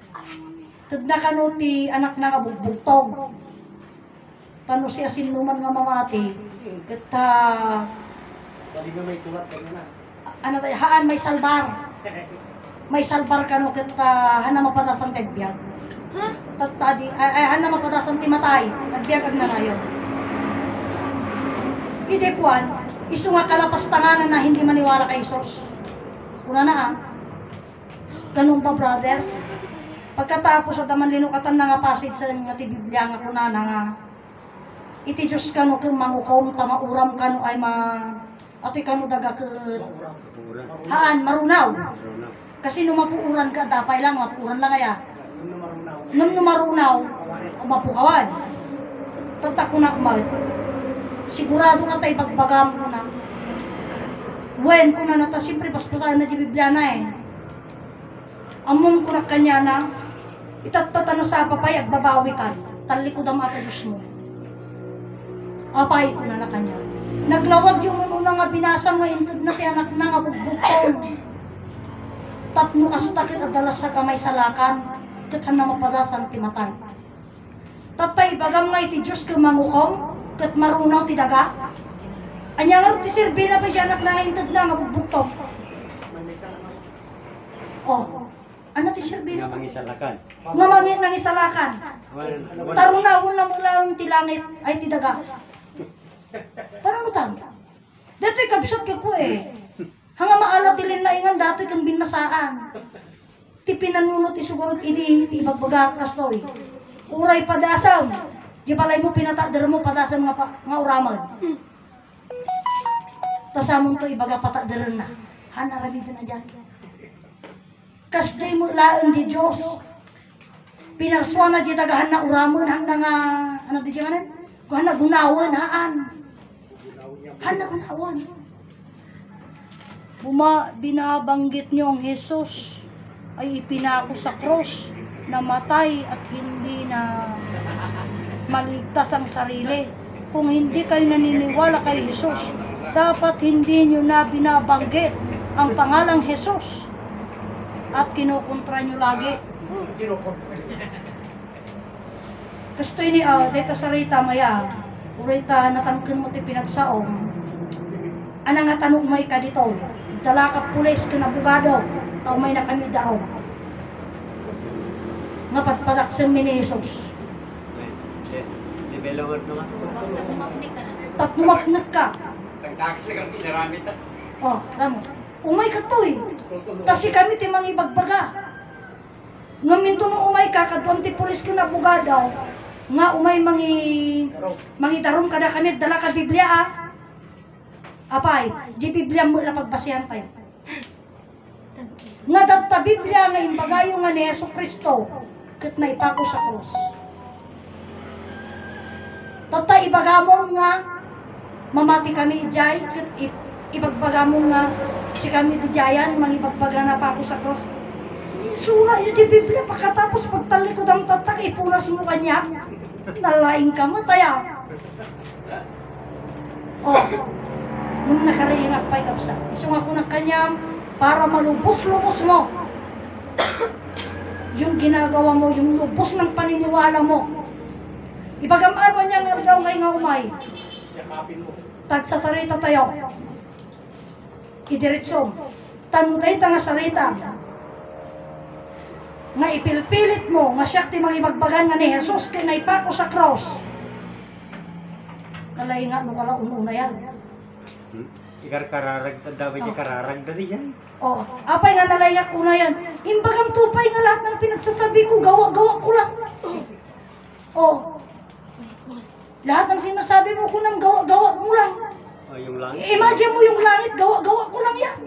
Tadna kanuti anak na nga bugbugtong. Tano siya sinuman nga mamati. Kata Pwede ba may tulat ka na? ano tayo, haan may salbar. May salbar kano kata hana mapatasan tagbiag. Tadi ay hana mapatasan timatay. Tagbiag ag nanayon. Ide kwan, isu nga kalapastanganan na hindi maniwala kay Jesus. Una na ganun ba, brother? Pagkatapos sa daman linukatan na nga passage sa nga ti Biblia nga kunana nga iti Diyos ka no kung mangukom, tamauram ka no ay ato'y ka no daga haan, marunaw. Kasi nung mapuuran ka, dapay lang, mapuuran lang kaya. Nung marunaw, mapukawan. Tagtak ko na kumal. Sigurado na tayo bagbagam ko na. Wen ko na nata, siyempre basbasahan na di Biblia na eh. Amon ko na kanya na, itatata na sa papay at babawi ka. Tali ko dama ata Diyos mo. Apay ko na kanya. Naglawag yung una nga binasa nga intod na ti anak na nga bugbugtong. Tapno kastakit at dalas sa kamay salakan. Kat na mapadasan ti matay. Tatay bagam nga iti Diyos kung mangukom. Kat marunaw ti daga. Anya nga ti sirbi na pa siya anak na nga intod na nga bugbugtong. Oh. Ano ti sirbi na? Nga mangisalakan. Nga nangisalakan. Tarunawon na mula ang ti langit ay ti daga. Parang utang. Dato'y kabisat ka ko eh. Hanga maalat tilin na ingan dato'y kang binasaan. Ti pinanunot isugurot ini ti ibagbaga kastoy. Uray padasam. Di palay mo pinatadar mo padasam nga uramag. Tasamon to ibaga patadar na. Hanarabi na dyan. Kasjay mo laon di Diyos. Pinarswa na di dagahan na uramon hang nga ano di dyan? Kung na gunawan haan. Hana gunawan. Binabanggit niyo ang Jesus ay ipinako sa cross, namatay at hindi na maligtas ang sarili. Kung hindi kayo naniniwala kay Jesus, dapat hindi niyo na binabanggit ang pangalang Jesus at kinukontra niyo lagi. Gusto ini dito sa Rita maya, urita natangkin mo ti pinagsaong. Ana nga tanong may ka dito, dala ka pulis ka na bugado, o may nakami daw. Nga patpadaksan mi ni Jesus. Development naman. Tapumapnak ka. Oh, tamo. Umay ka to eh. Kasi kami ti mga ibagbaga. Nga minto nung umay ka, kadwam ti pulis ka na bugado, nga umay mangidarom ka na kami, dala ka Biblia ah. Apay, di Biblia mo na pagbasihan tayo. Nga data Biblia nga imbagayo nga ni Yesu Kristo, kat na ipako sa krus. Tata ibagamon nga, mamati kami ijay, kat ibagbagamon nga, si kami ijayan, mangibagbaga na pako sa krus. Sura yun di Biblia, pagkatapos pagtalikod ang tatak, ipunas mo kanya, nalaing ka mataya. Oh, nung nakaringak pa'y kapsa, isung ako ng kanyang para malubos-lubos mo yung ginagawa mo, yung lubos ng paniniwala mo. Ibagamano niya nga daw ngayon nga umay. Tagsasarita tayo. Idiretso. Tanuday ta nga sarita. Nga ipilpilit mo, nga siyak ti mangibagbagan nga ni Jesus kay naipako sa cross. Kalay nga nung kalaun-una yan. Ikararag dapat ikararag na diyan. Oh, apay nga nalayak una yan. Imbagam tupay nga lahat ng pinagsasabi ko, gawa-gawa ko lang. Oh, lahat ng sinasabi mo ko nang gawa-gawa mo lang. Oh, yung langit. Imagine mo yung langit, gawa-gawa ko lang yan.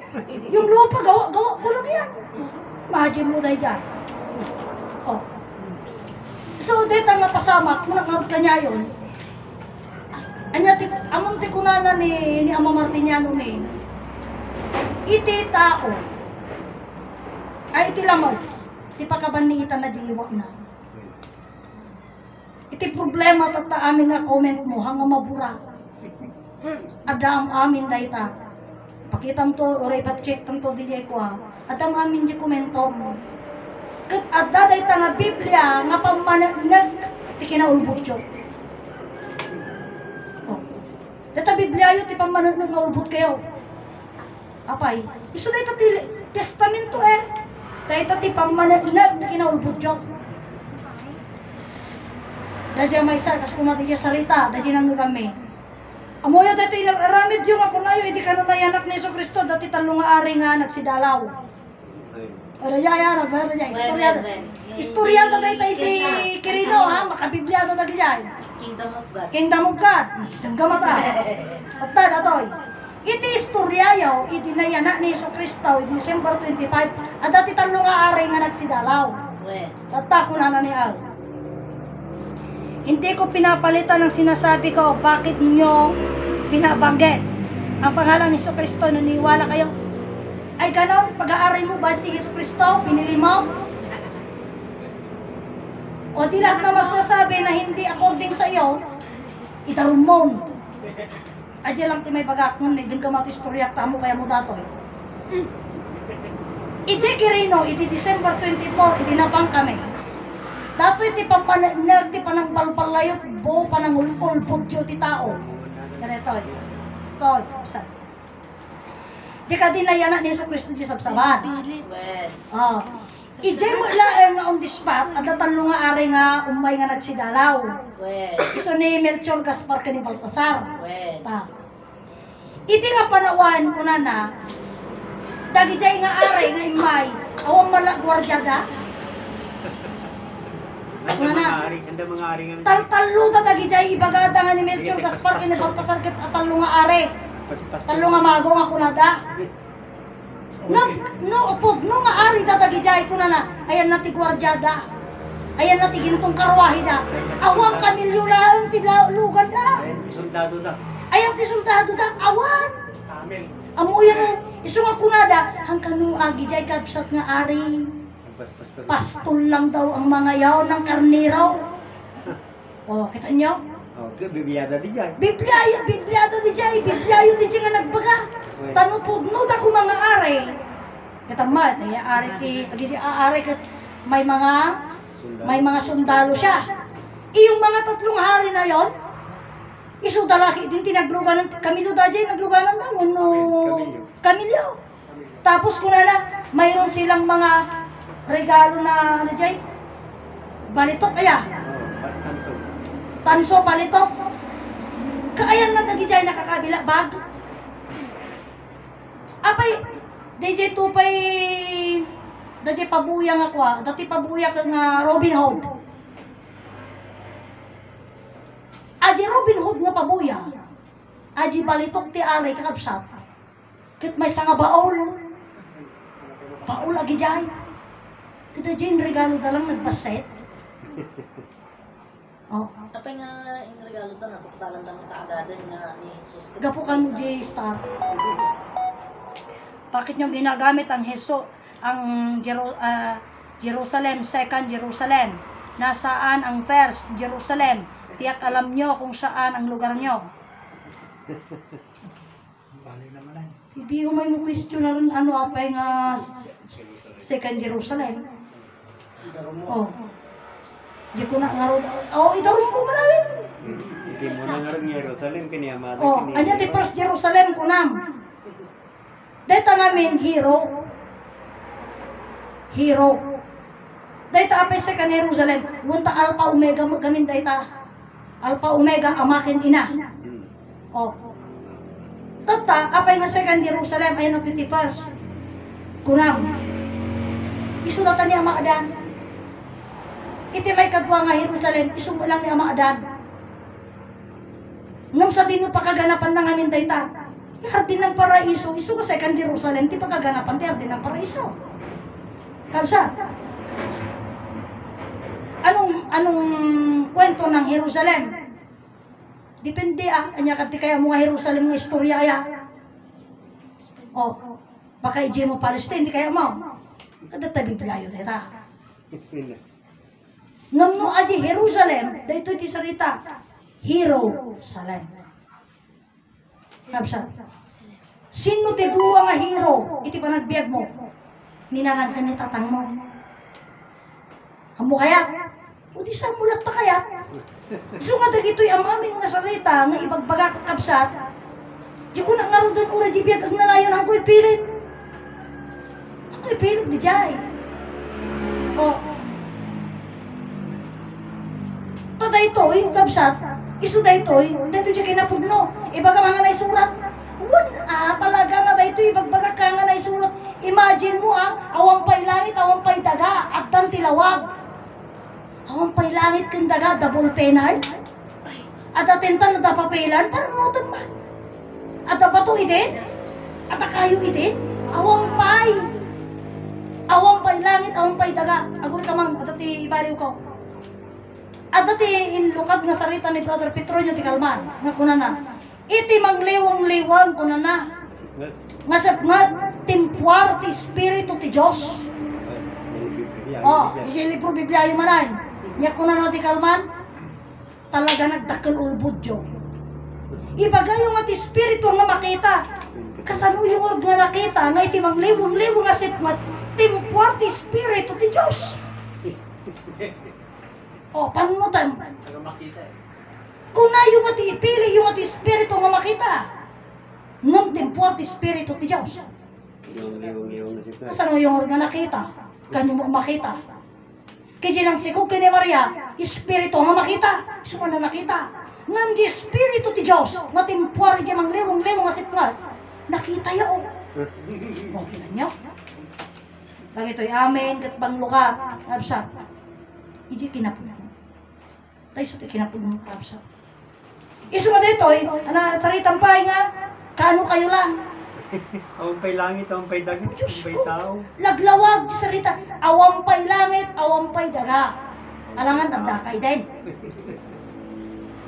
Yung lupa, gawa-gawa ko lang yan. Imagine mo dahil dyan. Oh. So, dito nga pasama, kung nakawag ka niya yun, amang ti kunana ni Ama Martiniano ni iti tao ay iti lamas ti pakabanitan na diwa na iti problema tata amin nga comment mo hanga mabura adam amin dayta pakitam to oray pat-check tam to DJ ko ha adam amin di komento mo ket adda dayta nga Biblia nga pamanag ti kinaulbot yo. Data Biblia yun, ti pamanag ng maulbot kayo. Apay, iso na ito testamento eh. Dahil ti pamanag na kinaulbot yun. Dahil may isa, kasi kumati siya sarita, dahil nang kami. Amoyo dito inaramid yung ako na yun, hindi ka na nayanak ni Yesu Kristo, dati talong nga ari nga nagsidalaw. Pero yaya, pero yaya, istorya ta tayo tayo ti Kirino, ha? Makabiblia ta tayo dyan. Kingdom of God. Kingdom of God. Danggamat ha. At datoy. Iti istorya yaw, iti nayanak ni Yesu Cristo, iti December 25, at dati talo nga aray nga nagsidalaw. Well, Tata ko na ni Al. Hindi ko pinapalitan ang sinasabi ko, bakit nyo binabanggit ang pangalan ni Yesu Cristo, naniwala kayo. Ay ganon, pag-aaray mo ba si Yesu Cristo, pinili mo? O di lahat na magsasabi na hindi according sa iyo, itarumon. Adya lang ti may bagakon, din ka matistorya, tamo kaya mo datoy. Iti Kirino, iti December 24, iti napang kami. Dato iti pampalag, ti panang balbalayot, bo panang ulpot yo ti tao. Ganetoy. Stoy, kapsat. Di ka din nayanak ni Yesu Cristo di sabsaban. well, Ijay mo ilaeng nga on the spot, at talo nga ari nga umay nga nagsidalaw. well, Iso ni Melchor Gaspar ka ni Baltasar. well. Ta. Iti nga panawan ko na, dagi jay nga ari nga imay, awang mala gwardyada. Anda mga ari nga. Talo ta dagi jay ibagada nga ni Melchor Gaspar ka ni Baltasar ket talo nga ari. Talo nga mago nga kunada. No, upod, no maari tatagi jay ko na, ayan na ti gwardyada. Ayan na ti gintong karwahe da. Awang kamilyo lang ti lugan da. Soldado na. Ayan ti soldado da, awan. Kamel. Amo yan, iso nga kunada, hanggang nung agi jay kapsat nga ari. Pastol lang daw ang mga yaw ng karniraw. O, kita nyo? Okay, bibiyada di dyan. Bibliayo di jay, bibliayo di jay nga nagbaga. Tanupugno da ko mga ari. Katamat, ay ari ti, agi ari kat may mga sundalo siya. Iyong mga tatlong hari na yon, iso dalaki din tinagluganan, Camilo da jay nagluganan daw, no, Camilo. Tapos kung na, mayroon silang mga regalo na jay, balitok kaya. Tanso. Tanso, balitok. Kaayan na dagi jay nakakabila, bag. Apay, DJ Tupay, DJ pabuyang ako dati pabuya ka nga Robin Hood. Aji Robin Hood nga pabuya. Aji balitok ti alay kakabsat. Kit may sanga baol. Baol agi jay. Kita jay regalo dalang nagbaset. Oh. Apay nga yung regalo ta, natuktalan ta ng kaagadan nga ni Jesus. Gapukan mo jay star. Bakit nyo ginagamit ang Jerusalem, second Jerusalem? Nasaan ang first Jerusalem? Tiyak alam nyo kung saan ang lugar nyo. Hindi ko may question na rin ano apay nga second Jerusalem. Oh. Di ko na nga rin. Oh, idarong mo manawin. Hindi mo na nga rin Jerusalem, kiniyamada. Oh, anya ti first Jerusalem kunam. Data namin, hero. Data apay sa kan Jerusalem. Gunta Alpha Omega gamin data. Alpha Omega amakin ina. Oh. Tata, apay nga sa kan Jerusalem ay no 51st. Kunam. Isulatan ni Ama Adan. Iti may kadwa nga Jerusalem, isum lang ni Ama Adan. Ngam sa dino pakaganapan na ngamin data. Hardin ng paraiso, iso ka second Jerusalem, ti pagkaganapan ti hardin ng paraiso. Kapsa? Anong kwento ng Jerusalem? Depende anya kati kaya mga Jerusalem nga istorya kaya. O, baka ije mo Palestine, di kaya mo. Kada tabi pilayo deta. Ngamno aji Jerusalem, dahito iti sarita, Hero-salem. Kapsa? Sino ti duwa nga hero, iti panagbiag mo, ninanagtan ni tatang mo. Amo kayat? O di sa mulat pa kayat? So nga dagito'y ang aming nga salita, nga ibagbaga kapsat, di ko na nga rin doon ura di biag ang nalayon, ang ko'y pilit. Ang ko'y pilit di jay. O, to daytoy, kapsat, iso daytoy, daytoy di kinapudno. Ibaga mga naisurat. Talaga nga daytoy, ibagbaga ka nga naisurat. Imagine mo awang pay langit, awang pay daga, at dan tilawag. Awang pay langit kin daga, double penal. At atintan na dapapelan, parang ngotan man. At dapato idin, at akayo idin, awang pay. Awang pay langit, awang pay daga. Agur ka man, at ati ibaliw ko. At ati inlukad nga sarita ni Brother Petronio ti Kalman, nga kunana. Iti mangliwang-liwang kunana. Nga timpuar ti Espiritu ti Diyos. Isi libro Biblia yung manay. Nga kunana ti Kalman, talaga nagdakkel ulbud yo. Ibaga yung at Espiritu nga makita. Kasano yung org nga nakita, nga iti mangliwang-liwang nga sip, nga timpuar ti Espiritu ti Diyos. Panunutan. Kung na yung ati ipili, yung ati Espiritu nga makita. Ngam timpuar ti Espiritu ti Diyos. Kasano yung org nga nakita? Kanyo mo makita. Kaya nang sikog kini Maria, Espiritu nga makita. Suma na nakita. Ngam di Espiritu ti Diyos, nga timpuar di mangliwang-liwang nga sipngat. Nakita yao. Okay na nyo. Lang ito'y amin, katbang luka. Absa. Iji kinapunan. Tayo sa kinapunan. Absa. Iso nga dito'y, saritang pahay nga, kano kayo lang. Awampay langit, awampay dagat, awampay tao. Laglawag di sarita. Awampay langit, awampay daga. Alangan tagdakay din.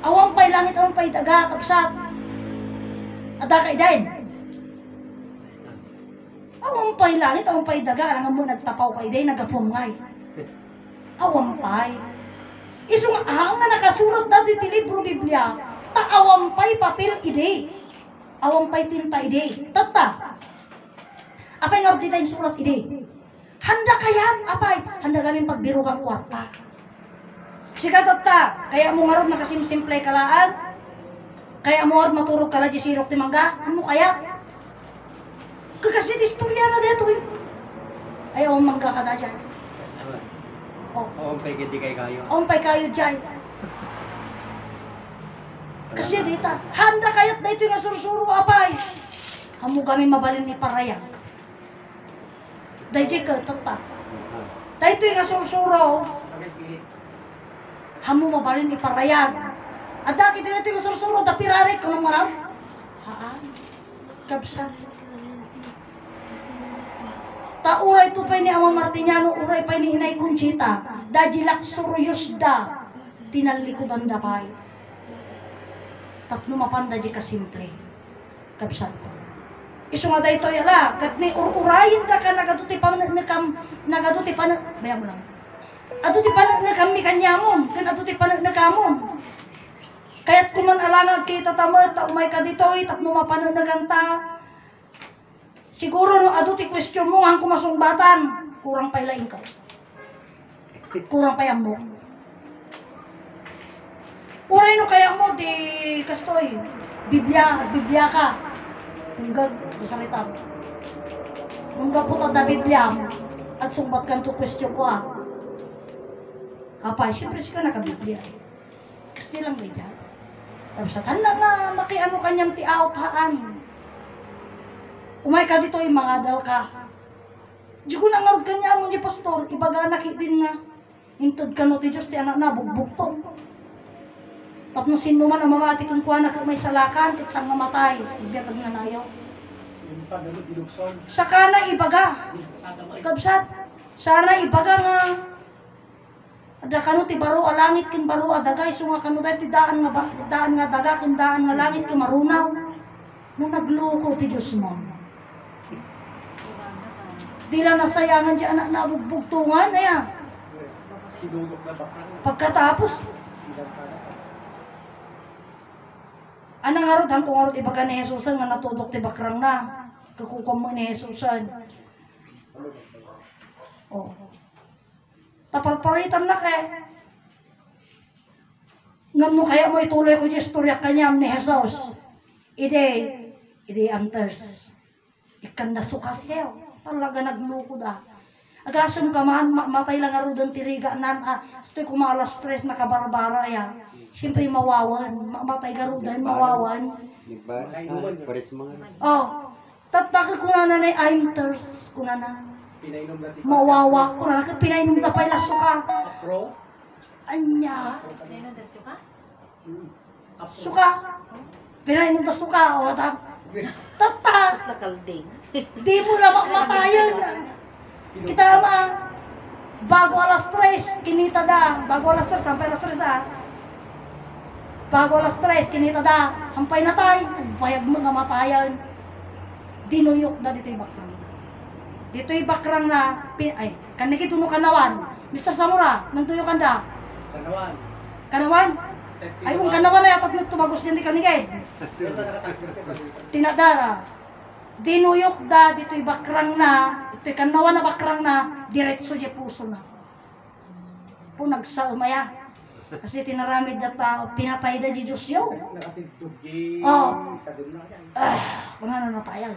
Awampay langit, awampay daga, kapsat. Adakay din. Awampay langit, awampay daga. Alangan mo nagtapaw kay din, nagapumngay. Awampay. Iso nga, nga nakasurat dati ti libro Biblia, awampay papel ide. Awampay tinta ide. Tata. Apay nga di tayong surat ide. Handa kaya, apay, handa kami pagbiro kang kwarta. Sika tata, kaya mo nga ron nakasimsimple kalaan, kaya mo nga ron maturog ka na di sirok ti mangga, ano kaya? Kasi istorya na dito eh. Ay, mangga ka na dyan. Awampay kiti kay kayo. Awampay kayo dyan. Kasi dito, handa kayat na ito nga sursuro apay. Hamu kami mabalin ni parayag. Dahil ka, tata. Dahil ito nga sursuro. Hamu mabalin ni parayag. At dahil ito nga sursuro, dapirarik ko ng marap. Haan. Kabsa. Ta uray to pa ni Ama Martiniano, uray pa ni Inay Conchita. Dajilak suryos da. Tinalikodan da pay. Tapno mapanda di kasimple. Kabsat ko. Iso nga dahito yala. Kat ni urayin da ka nagaduti pa nagaduti pa baya mo lang. Aduti pa nagkami kanyamon. Kan aduti pa nagkamon. Kaya't kuman alangan kita tamat, umay ka ditoy, tapno mapano naganta. Siguro no aduti question mo ang kumasungbatan, kurang pa ilaing ka. Kurang pa mo. Uray no kaya mo di kastoy, Biblia ka. Tunggag sa salita. Nungga puta da Biblia mo, at sumbat kan to question ko Kapay, siyempre sika naka-Biblia. Kasi lang di dyan. Tapos handa nga makiano kanyang ti-out haan. Umay ka dito yung mga adal ka. Di ko nangag kanya mo ni pastor, ibaga nakitin nga. Intod ka no ti Diyos, ti anak na, bugbugto. Tapos sino man ang mamati kang kuha na may salakan, tit sang mamatay. Ibiyatag nga nayo. Saka na ibaga. Kabsat, sana ibaga nga. Ada kanu ti baro alangit kin baro adagay so nga kanu dati daan nga daga kin daan nga langit kin marunaw. No nagloko ti Dios mo. Dila nasayangan di anak na bugbugtungan aya. Pagkatapos anang arod hang kung arod ibaga ni Jesusan nga natudok ti bakrang na. Kakukom mo ni Jesusan. Oh. Tapalparitan na kay. Ngam mo kaya mo ituloy ko yung istorya kanyam ni Jesus. Ide anters. Ikan na sukas kayo. Talaga naglukod Agasan ka man, matay lang arudan tiriga nan Stoy ko mga alas 3 nakabarbara ya. Siyempre mawawan. Matay garudan, mawawan. Pares mga. Oh. Tataka ko na nanay, I'm thirst ko na na. Pinainom na tika. Mawawa ko na na. Pinainom na pa yung suka. Pro? Anya. Ano daw suka? Suka. Pinainom na suka. O, tatas. Mas nakalding. Di mo na matayan. Kita ma. Bago alas 3, kinita da. Bago alas 3, sampai alas 3 ah. Bago alas 3, kinita da. Hampay na tayo. Nagbayag mo nga matayan. Dinuyok na dito yung bakrang. Dito yung bakrang na, ay, kaniki tuno kanawan. Mr. Samura, nang tuyukan da. Kanawan. Kanawan? Ay, kung kanawan na yatot na tumagos yan di kanigay. Tinadara. Dinuyok da, dito yung bakrang na, ito yung kanawan na bakrang na, diretso di puso na. Po nagsaumaya. Kasi tinaramid na tao, pinatay da di Diyos yun. Nakatidtog. Oh. Kadun na yan. Kung ano na tayo.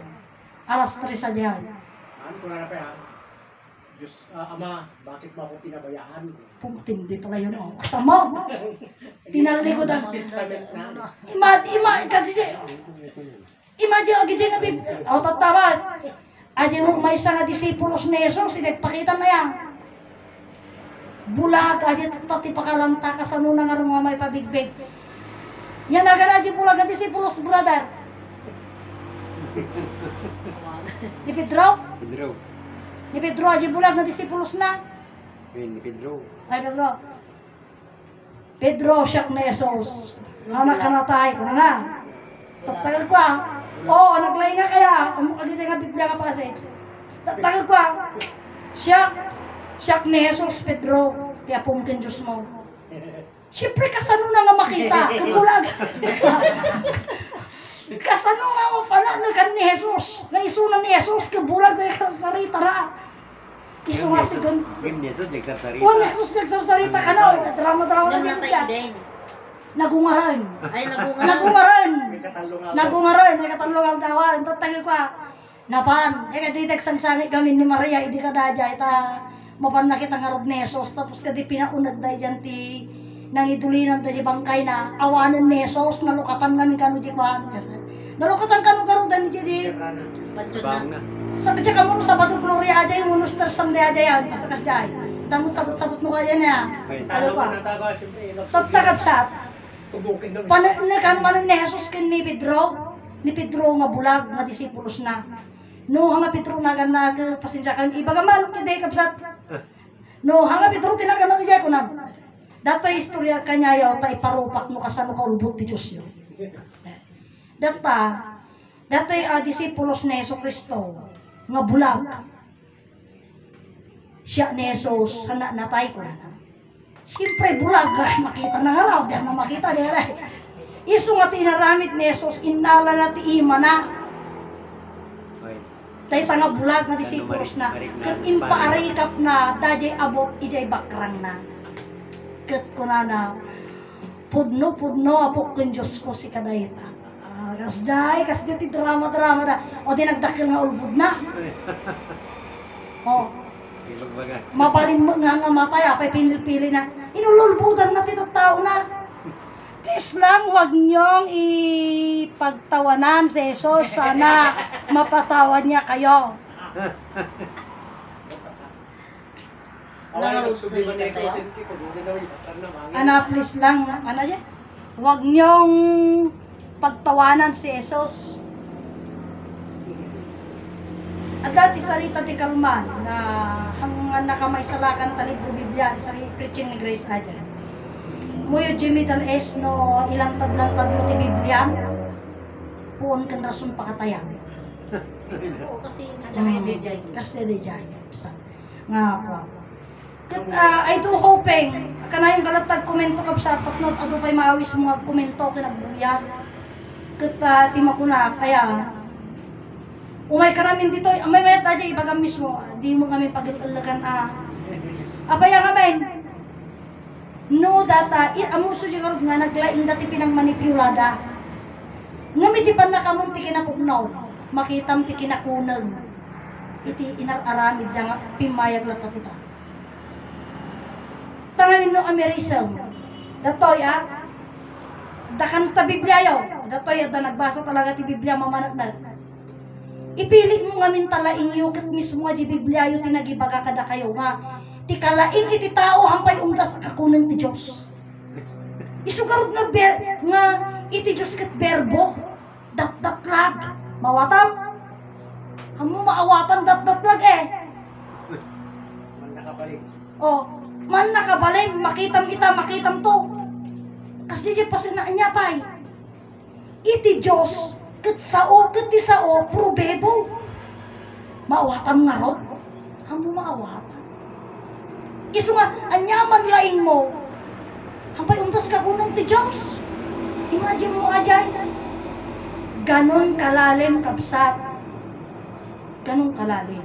Alas 3 sa diyan. Ano ko na pa yan? Diyos, Ama, bakit mo ako pinabayaan? Tindi pala yun. Oh. Tamo. Tinalikod ang... Testament na. Imagine, agi dyan nga bib... O, tatawad. Agi mo, may isa nga disipulos na Jesus, sinagpakita na yan. Bulag, agi tati pakalanta ka sa nuna nga mga may pabigbig. Yan na gana, agi bulag nga disipulos, brother. Ni Pedro? Pedro. Ni Pedro, agi bulag nga disipulos na. Ni Pedro. Ay, Pedro. Pedro, siyak na Jesus. Anak ka na tayo, ko na na. Tagal ko ah. Oo, naglay nga kaya. Agad nga Biblia nga passage. Tagal ko ah. Siyak ni Jesus, Pedro. Kaya pumkin Diyos mo. Siyempre, kasano na nga makita. Kabulag. Kasano nga mo pala nagan ni Jesus. Naisunan ni Jesus. Kabulag na yung sarita ra. Isu nga sigon. Kim Jesus nagsasalita. Huwag na Jesus nagsasarita ka na. Drama-drama na Yung siya. natay din. Nagungahan. Ay, nagunga. Nagungaran. May katalungan. Nagungaran. May katalungan dawan. Tatagay ko ah. Napan. Eh kadi nagsangsangit kami ni Maria. Hindi ka dadya. Ita mapan na kita nga rod ni Jesus. Tapos kadi pinaunag dahi dyan ti nangidulinan tayo bangkay na awanan ni Jesus. Nalukatan kami kanu jikwan. Nalukatan kanu karudan ni jadi. Panchod Bang na. na. Sabi siya kamu Sabado Gloria aja yung unos tersang de aja yan. Basta kasjay. Damot sabot-sabot no kaya niya. Ay, Ano pa? Natawa, siyempre. Tatakap sa Tubukin daw. Panakan man ni Jesus ken ni Pedro nga bulag nga disipulos na. No hanga Pedro nagan pasensyakan iba gaman kide kapsat. No hanga Pedro tinagan na diya ko na. Datoy istorya kanya yaw ta iparupak mo kasano ka ulbot ti Dios yo. Datoy disipulos ni Jesucristo nga bulag. Siya ni Jesus sana natay ko na. Siyempre bulag, makita na nga raw, diyan na makita, diyan na. Iso nga tinaramit ni Jesus, inala na ti ima na. ay. Tayo nga bulag na disipulos na. Kat impaarikap na, dajay abot, ijay bakrang na. Kat ko na, pudno, apok kong Diyos ko si kadayta. Kasday ti drama-drama na. O di nagdakil nga ulbud na. O, Ibagbaga. mapalin mo nga matay, apay pinil-pili na. Inululbudan na tito tao na. Please lang, huwag niyong ipagtawanan si Jesus. Sana mapatawad niya kayo. Please lang, huwag niyong pagtawanan si Jesus. At dati salita di kalman na hanggang nakamay salakan talibro Biblia sa preaching ni Grace Aja. Muyo Jimmy Dal Es no ilang tadlantad mo ti Biblia puon kan rason pakatayang. Oo, kasi hindi siya DJ. Kasi di jay. Nga ako. Kat I do hoping kanayong kalatag komento kap sa tatnot ado pay maawis mga komento kinagbuya. Kat tima ko na kaya umay karamin dito, may mayat na dyan, ibaga mismo, di mo kami pag-ilagan apaya kami, no data, amuso dyan karod nga, naglaing dati pinangmanipulada, nga may di pa nakamong ti kinapugnaw, makitam ti kinakunag, iti inararamid na nga, pimayag lahat ita. Tangamin no Amerisam, datoy dakan ta Biblia yaw, datoy da nagbasa talaga ti Biblia mamanag. ipili mo nga talaing yu ket mismo nga di Biblia yu tinagibaga kada kayo nga ti kalaing iti tao hampay umdas kakunen ti Dios. Isugarod nga iti Dios ket berbo datdatlag mawatam. Amo maawatan datdatlag Man nakabalik. Oh, man nakabalay makitam to. Kasi di pasinaan niya pay. Iti Dios ket ti sao probebo. Maawatam nga rod. Amo maawatam. Isu nga anyaman laing mo. Hampay untas ka kunong ti Dios. Imagine mo ajay. Ganon kalalim kabsat. Ganon kalalim.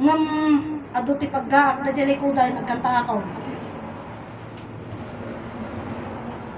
Ngam ado ti paggaak na dili ko dahil nagkanta ako.